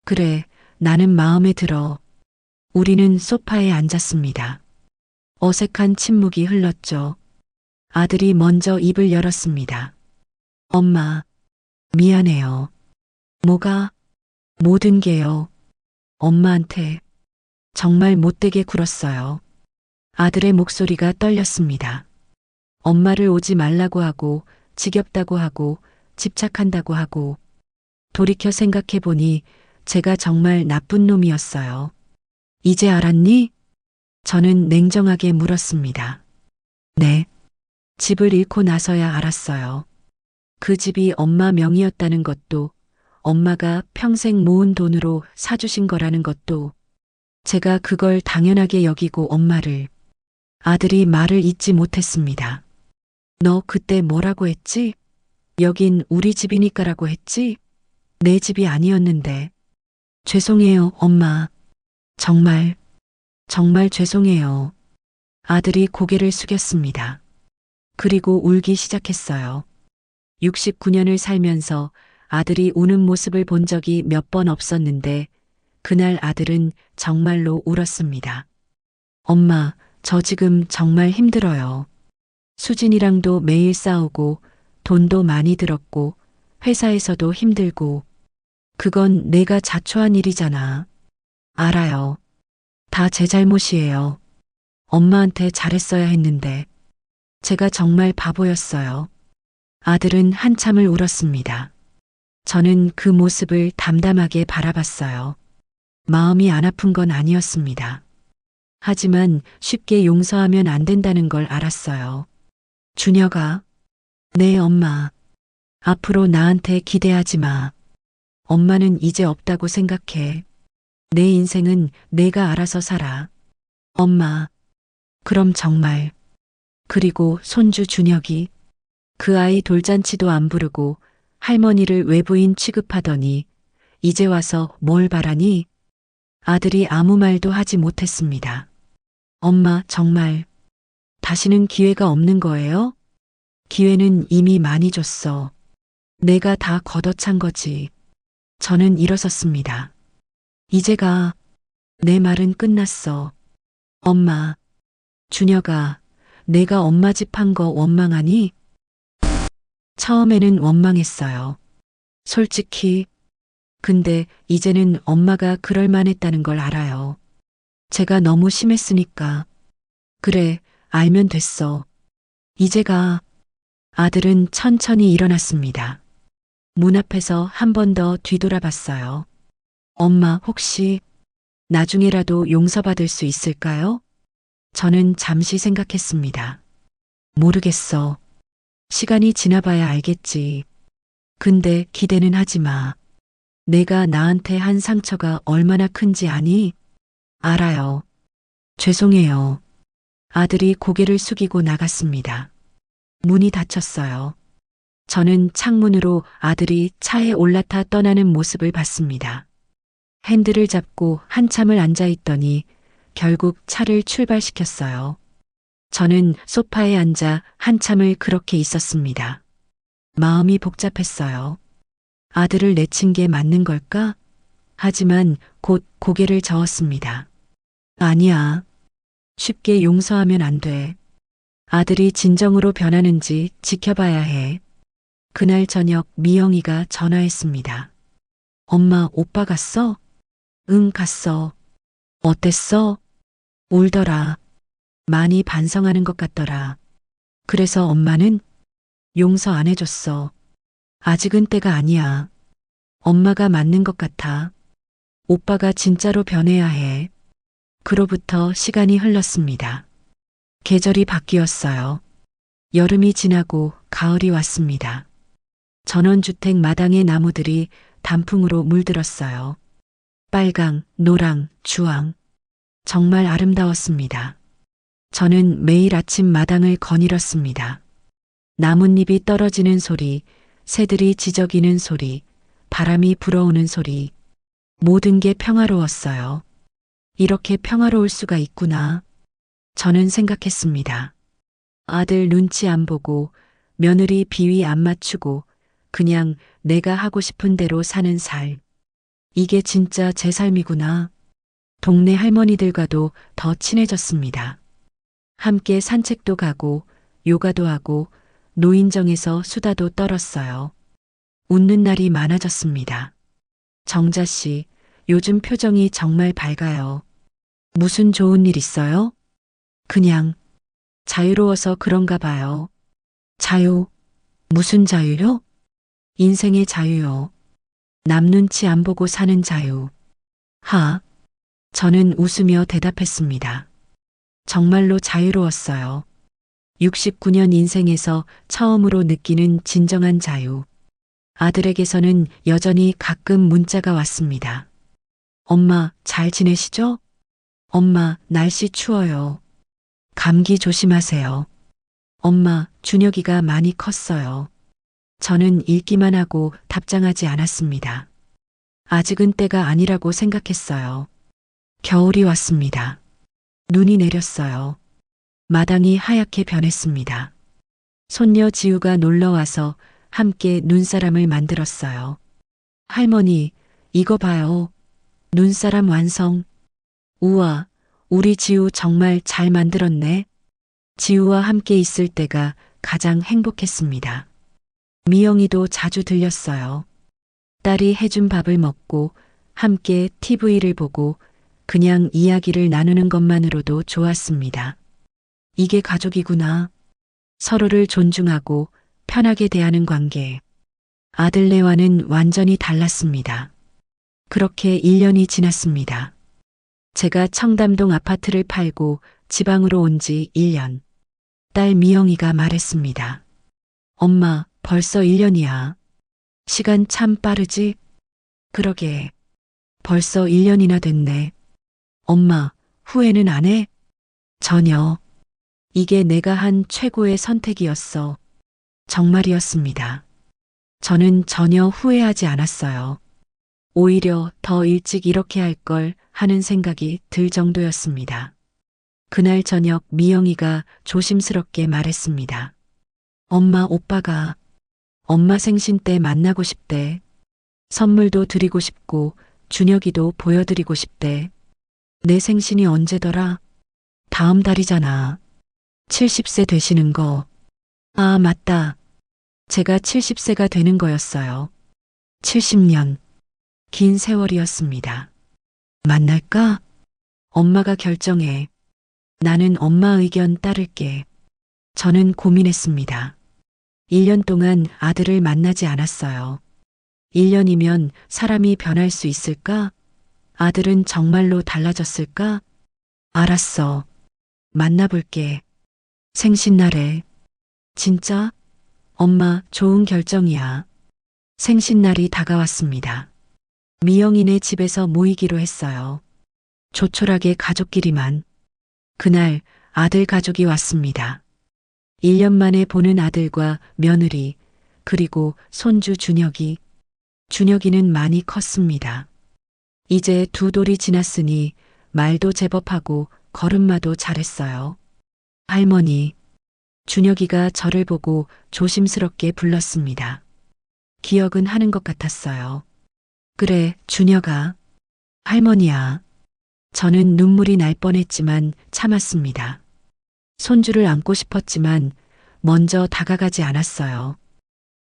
그래, 나는 마음에 들어. 우리는 소파에 앉았습니다. 어색한 침묵이 흘렀죠. 아들이 먼저 입을 열었습니다. 엄마, 미안해요. 뭐가? 모든 게요. 엄마한테 정말 못되게 굴었어요. 아들의 목소리가 떨렸습니다. 엄마를 오지 말라고 하고, 지겹다고 하고, 집착한다고 하고, 돌이켜 생각해 보니 제가 정말 나쁜 놈이었어요. 이제 알았니? 저는 냉정하게 물었습니다. 네. 집을 잃고 나서야 알았어요. 그 집이 엄마 명의였다는 것도, 엄마가 평생 모은 돈으로 사주신 거라는 것도, 제가 그걸 당연하게 여기고 엄마를, 아들이 말을 잇지 못했습니다. 너 그때 뭐라고 했지? 여긴 우리 집이니까라고 했지? 내 집이 아니었는데. 죄송해요, 엄마. 정말, 정말 죄송해요. 아들이 고개를 숙였습니다. 그리고 울기 시작했어요. 69년을 살면서 아들이 우는 모습을 본 적이 몇 번 없었는데 그날 아들은 정말로 울었습니다. 엄마, 저 지금 정말 힘들어요. 수진이랑도 매일 싸우고 돈도 많이 들었고 회사에서도 힘들고 그건 내가 자초한 일이잖아. 알아요. 다 제 잘못이에요. 엄마한테 잘했어야 했는데 제가 정말 바보였어요. 아들은 한참을 울었습니다. 저는 그 모습을 담담하게 바라봤어요. 마음이 안 아픈 건 아니었습니다. 하지만 쉽게 용서하면 안 된다는 걸 알았어요. 준혁아, 네 엄마. 앞으로 나한테 기대하지 마. 엄마는 이제 없다고 생각해. 내 인생은 내가 알아서 살아. 엄마, 그럼 정말. 그리고 손주 준혁이 그 아이 돌잔치도 안 부르고 할머니를 외부인 취급하더니 이제 와서 뭘 바라니? 아들이 아무 말도 하지 못했습니다. 엄마, 정말 다시는 기회가 없는 거예요? 기회는 이미 많이 줬어. 내가 다 걷어찬 거지. 저는 일어섰습니다. 이제가 내 말은 끝났어. 엄마, 준혁아, 내가 엄마 집 한 거 원망하니? 처음에는 원망했어요. 솔직히. 근데 이제는 엄마가 그럴 만했다는 걸 알아요. 제가 너무 심했으니까. 그래, 알면 됐어. 이제가. 아들은 천천히 일어났습니다. 문 앞에서 한 번 더 뒤돌아봤어요. 엄마, 혹시 나중에라도 용서받을 수 있을까요? 저는 잠시 생각했습니다. 모르겠어. 시간이 지나봐야 알겠지. 근데 기대는 하지 마. 내가 나한테 한 상처가 얼마나 큰지 아니? 알아요. 죄송해요. 아들이 고개를 숙이고 나갔습니다. 문이 닫혔어요. 저는 창문으로 아들이 차에 올라타 떠나는 모습을 봤습니다. 핸들을 잡고 한참을 앉아 있더니 결국 차를 출발시켰어요. 저는 소파에 앉아 한참을 그렇게 있었습니다. 마음이 복잡했어요. 아들을 내친 게 맞는 걸까? 하지만 곧 고개를 저었습니다. 아니야. 쉽게 용서하면 안 돼. 아들이 진정으로 변하는지 지켜봐야 해. 그날 저녁 미영이가 전화했습니다. 엄마, 오빠 갔어? 응, 갔어. 어땠어? 울더라. 많이 반성하는 것 같더라. 그래서 엄마는 용서 안 해줬어. 아직은 때가 아니야. 엄마가 맞는 것 같아. 오빠가 진짜로 변해야 해. 그로부터 시간이 흘렀습니다. 계절이 바뀌었어요. 여름이 지나고 가을이 왔습니다. 전원주택 마당의 나무들이 단풍으로 물들었어요. 빨강, 노랑, 주황. 정말 아름다웠습니다. 저는 매일 아침 마당을 거닐었습니다. 나뭇잎이 떨어지는 소리, 새들이 지저귀는 소리, 바람이 불어오는 소리. 모든 게 평화로웠어요. 이렇게 평화로울 수가 있구나. 저는 생각했습니다. 아들 눈치 안 보고 며느리 비위 안 맞추고 그냥 내가 하고 싶은 대로 사는 살. 이게 진짜 제 삶이구나. 동네 할머니들과도 더 친해졌습니다. 함께 산책도 가고 요가도 하고 노인정에서 수다도 떨었어요. 웃는 날이 많아졌습니다. 정자 씨, 요즘 표정이 정말 밝아요. 무슨 좋은 일 있어요? 그냥 자유로워서 그런가 봐요. 자유, 무슨 자유요? 인생의 자유요. 남 눈치 안 보고 사는 자유. 저는 웃으며 대답했습니다. 정말로 자유로웠어요. 69년 인생에서 처음으로 느끼는 진정한 자유. 아들에게서는 여전히 가끔 문자가 왔습니다. 엄마, 잘 지내시죠? 엄마, 날씨 추워요. 감기 조심하세요. 엄마, 준혁이가 많이 컸어요. 저는 읽기만 하고 답장하지 않았습니다. 아직은 때가 아니라고 생각했어요. 겨울이 왔습니다. 눈이 내렸어요. 마당이 하얗게 변했습니다. 손녀 지우가 놀러와서 함께 눈사람을 만들었어요. 할머니, 이거 봐요. 눈사람 완성. 우와, 우리 지우 정말 잘 만들었네. 지우와 함께 있을 때가 가장 행복했습니다. 미영이도 자주 들렸어요. 딸이 해준 밥을 먹고 함께 TV를 보고 그냥 이야기를 나누는 것만으로도 좋았습니다. 이게 가족이구나. 서로를 존중하고 편하게 대하는 관계. 아들네와는 완전히 달랐습니다. 그렇게 1년이 지났습니다. 제가 청담동 아파트를 팔고 지방으로 온 지 1년. 딸 미영이가 말했습니다. 엄마, 벌써 1년이야. 시간 참 빠르지? 그러게. 벌써 1년이나 됐네. 엄마, 후회는 안 해? 전혀. 이게 내가 한 최고의 선택이었어. 정말이었습니다. 저는 전혀 후회하지 않았어요. 오히려 더 일찍 이렇게 할 걸 하는 생각이 들 정도였습니다. 그날 저녁 미영이가 조심스럽게 말했습니다. 엄마, 오빠가 엄마 생신 때 만나고 싶대. 선물도 드리고 싶고 준혁이도 보여드리고 싶대. 내 생신이 언제더라? 다음 달이잖아. 70세 되시는 거. 아, 맞다. 제가 70세가 되는 거였어요. 70년. 긴 세월이었습니다. 만날까? 엄마가 결정해. 나는 엄마 의견 따를게. 저는 고민했습니다. 1년 동안 아들을 만나지 않았어요. 1년이면 사람이 변할 수 있을까? 아들은 정말로 달라졌을까? 알았어. 만나볼게. 생신날에. 진짜? 엄마, 좋은 결정이야. 생신날이 다가왔습니다. 미영이네 집에서 모이기로 했어요. 조촐하게 가족끼리만. 그날 아들 가족이 왔습니다. 1년 만에 보는 아들과 며느리, 그리고 손주 준혁이. 준혁이는 많이 컸습니다. 이제 2돌이 지났으니 말도 제법 하고 걸음마도 잘했어요. 할머니, 준혁이가 저를 보고 조심스럽게 불렀습니다. 기억은 하는 것 같았어요. 그래, 준혁아. 할머니야. 저는 눈물이 날 뻔했지만 참았습니다. 손주를 안고 싶었지만 먼저 다가가지 않았어요.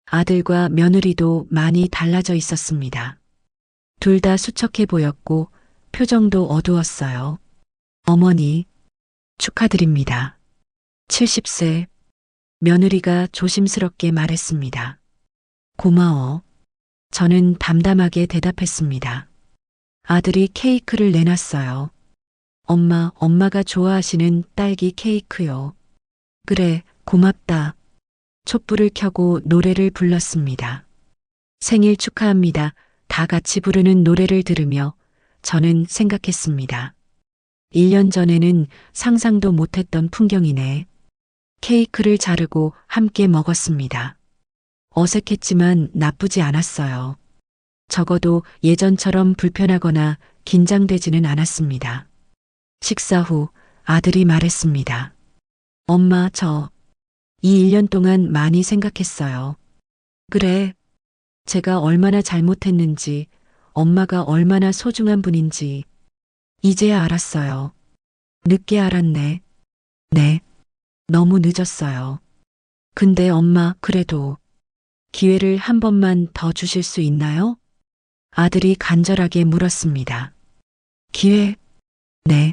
아들과 며느리도 많이 달라져 있었습니다. 둘 다 수척해 보였고 표정도 어두웠어요. 어머니, 축하드립니다. 70세. 며느리가 조심스럽게 말했습니다. 고마워. 저는 담담하게 대답했습니다. 아들이 케이크를 내놨어요. 엄마가 좋아하시는 딸기 케이크요. 그래, 고맙다. 촛불을 켜고 노래를 불렀습니다. 생일 축하합니다. 다 같이 부르는 노래를 들으며 저는 생각했습니다. 1년 전에는 상상도 못했던 풍경이네. 케이크를 자르고 함께 먹었습니다. 어색했지만 나쁘지 않았어요. 적어도 예전처럼 불편하거나 긴장되지는 않았습니다. 식사 후 아들이 말했습니다. 엄마, 이 1년 동안 많이 생각했어요. 그래, 제가 얼마나 잘못했는지, 엄마가 얼마나 소중한 분인지, 이제야 알았어요. 늦게 알았네. 네, 너무 늦었어요. 근데 엄마, 그래도 기회를 한 번만 더 주실 수 있나요? 아들이 간절하게 물었습니다. 기회? 네.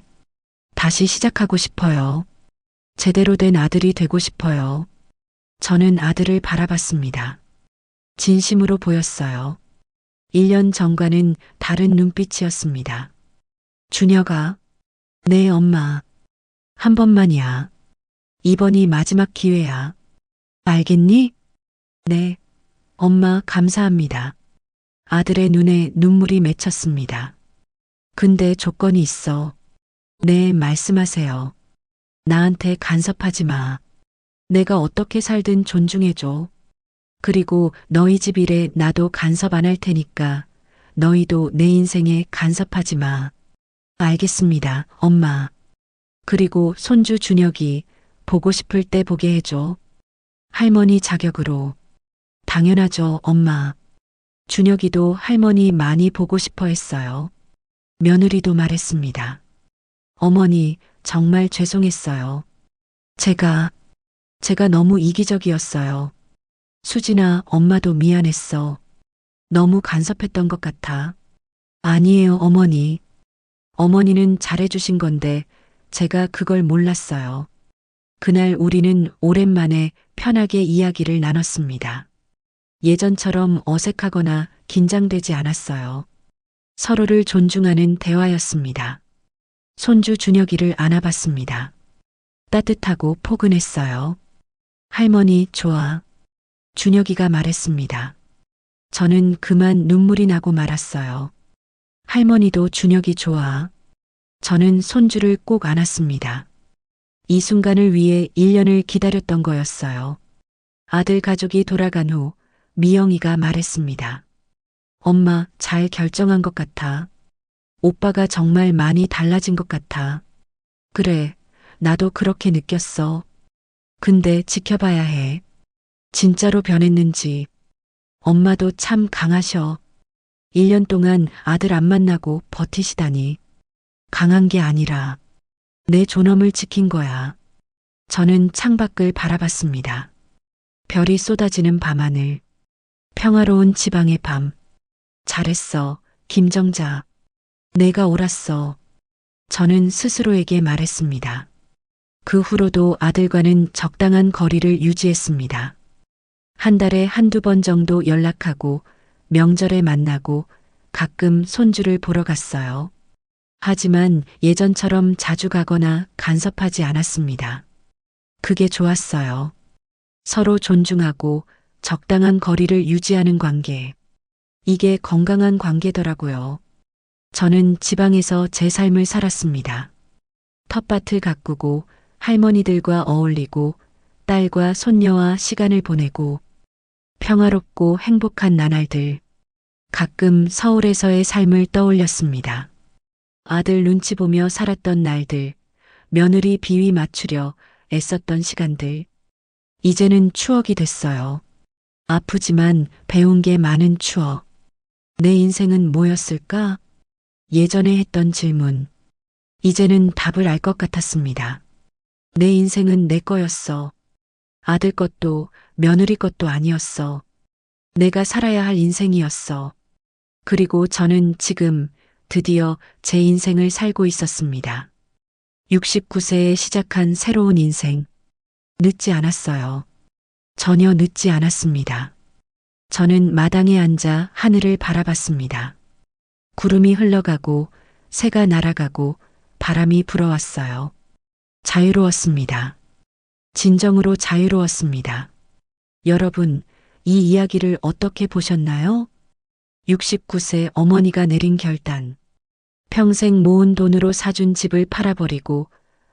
다시 시작하고 싶어요. 제대로 된 아들이 되고 싶어요. 저는 아들을 바라봤습니다. 진심으로 보였어요. 1년 전과는 다른 눈빛이었습니다. 준혁아, 네, 엄마. 한 번만이야. 이번이 마지막 기회야. 알겠니? 네, 엄마, 감사합니다. 아들의 눈에 눈물이 맺혔습니다. 근데 조건이 있어. 네, 말씀하세요. 나한테 간섭하지 마. 내가 어떻게 살든 존중해줘. 그리고 너희 집 일에 나도 간섭 안 할 테니까 너희도 내 인생에 간섭하지 마. 알겠습니다, 엄마. 그리고 손주 준혁이 보고 싶을 때 보게 해줘. 할머니 자격으로. 당연하죠, 엄마. 준혁이도 할머니 많이 보고 싶어 했어요. 며느리도 말했습니다. 어머니, 정말 죄송했어요. 제가 너무 이기적이었어요. 수진아, 엄마도 미안했어. 너무 간섭했던 것 같아. 아니에요, 어머니. 어머니는 잘해주신 건데 제가 그걸 몰랐어요. 그날 우리는 오랜만에 편하게 이야기를 나눴습니다. 예전처럼 어색하거나 긴장되지 않았어요. 서로를 존중하는 대화였습니다. 손주 준혁이를 안아봤습니다. 따뜻하고 포근했어요. 할머니, 좋아. 준혁이가 말했습니다. 저는 그만 눈물이 나고 말았어요. 할머니도 준혁이 좋아. 저는 손주를 꼭 안았습니다. 이 순간을 위해 1년을 기다렸던 거였어요. 아들 가족이 돌아간 후 미영이가 말했습니다. 엄마, 잘 결정한 것 같아. 오빠가 정말 많이 달라진 것 같아. 그래, 나도 그렇게 느꼈어. 근데 지켜봐야 해. 진짜로 변했는지. 엄마도 참 강하셔. 1년 동안 아들 안 만나고 버티시다니. 강한 게 아니라 내 존엄을 지킨 거야. 저는 창밖을 바라봤습니다. 별이 쏟아지는 밤하늘. 평화로운 지방의 밤. 잘했어, 김정자. 내가 옳았어. 저는 스스로에게 말했습니다. 그 후로도 아들과는 적당한 거리를 유지했습니다. 한 달에 한두 번 정도 연락하고 명절에 만나고 가끔 손주를 보러 갔어요. 하지만 예전처럼 자주 가거나 간섭하지 않았습니다. 그게 좋았어요. 서로 존중하고 적당한 거리를 유지하는 관계. 이게 건강한 관계더라고요. 저는 지방에서 제 삶을 살았습니다. 텃밭을 가꾸고 할머니들과 어울리고 딸과 손녀와 시간을 보내고 평화롭고 행복한 나날들. 가끔 서울에서의 삶을 떠올렸습니다. 아들 눈치 보며 살았던 날들, 며느리 비위 맞추려 애썼던 시간들. 이제는 추억이 됐어요. 아프지만 배운 게 많은 추억. 내 인생은 뭐였을까? 예전에 했던 질문. 이제는 답을 알 것 같았습니다. 내 인생은 내 거였어. 아들 것도 며느리 것도 아니었어. 내가 살아야 할 인생이었어. 그리고 저는 지금 드디어 제 인생을 살고 있었습니다. 69세에 시작한 새로운 인생. 늦지 않았어요. 전혀 늦지 않았습니다. 저는 마당에 앉아 하늘을 바라봤습니다. 구름이 흘러가고 새가 날아가고 바람이 불어왔어요. 자유로웠습니다. 진정으로 자유로웠습니다. 여러분, 이 이야기를 어떻게 보셨나요? 69세 어머니가 내린 결단. 평생 모은 돈으로 사준 집을 팔아버리고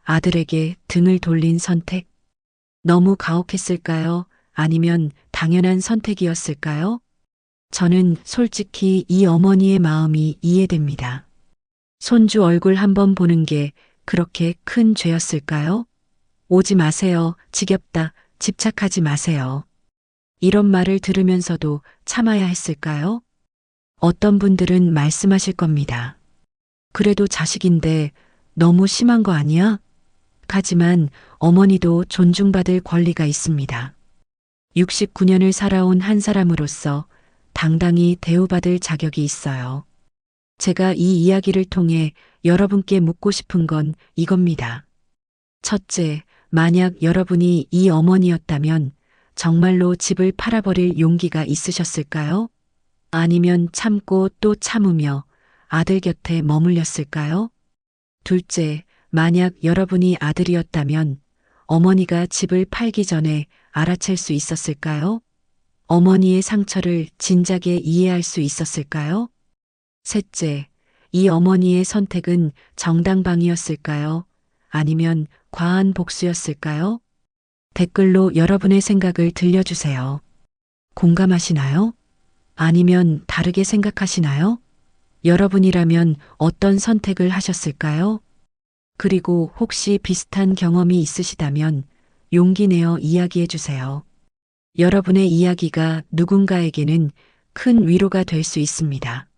아들에게 등을 돌린 선택. 너무 가혹했을까요? 아니면 당연한 선택이었을까요? 저는 솔직히 이 어머니의 마음이 이해됩니다. 손주 얼굴 한번 보는 게 그렇게 큰 죄였을까요? 오지 마세요. 지겹다. 집착하지 마세요. 이런 말을 들으면서도 참아야 했을까요? 어떤 분들은 말씀하실 겁니다. 그래도 자식인데 너무 심한 거 아니야? 하지만 어머니도 존중받을 권리가 있습니다. 69년을 살아온 한 사람으로서 당당히 대우받을 자격이 있어요. 제가 이 이야기를 통해 여러분께 묻고 싶은 건 이겁니다. 첫째, 만약 여러분이 이 어머니였다면 정말로 집을 팔아버릴 용기가 있으셨을까요? 아니면 참고 또 참으며 아들 곁에 머물렸을까요? 둘째, 만약 여러분이 아들이었다면 어머니가 집을 팔기 전에 알아챌 수 있었을까요? 어머니의 상처를 진작에 이해할 수 있었을까요? 셋째, 이 어머니의 선택은 정당방위였을까요? 아니면 과한 복수였을까요? 댓글로 여러분의 생각을 들려주세요. 공감하시나요? 아니면 다르게 생각하시나요? 여러분이라면 어떤 선택을 하셨을까요? 그리고 혹시 비슷한 경험이 있으시다면 용기 내어 이야기해 주세요. 여러분의 이야기가 누군가에게는 큰 위로가 될 수 있습니다.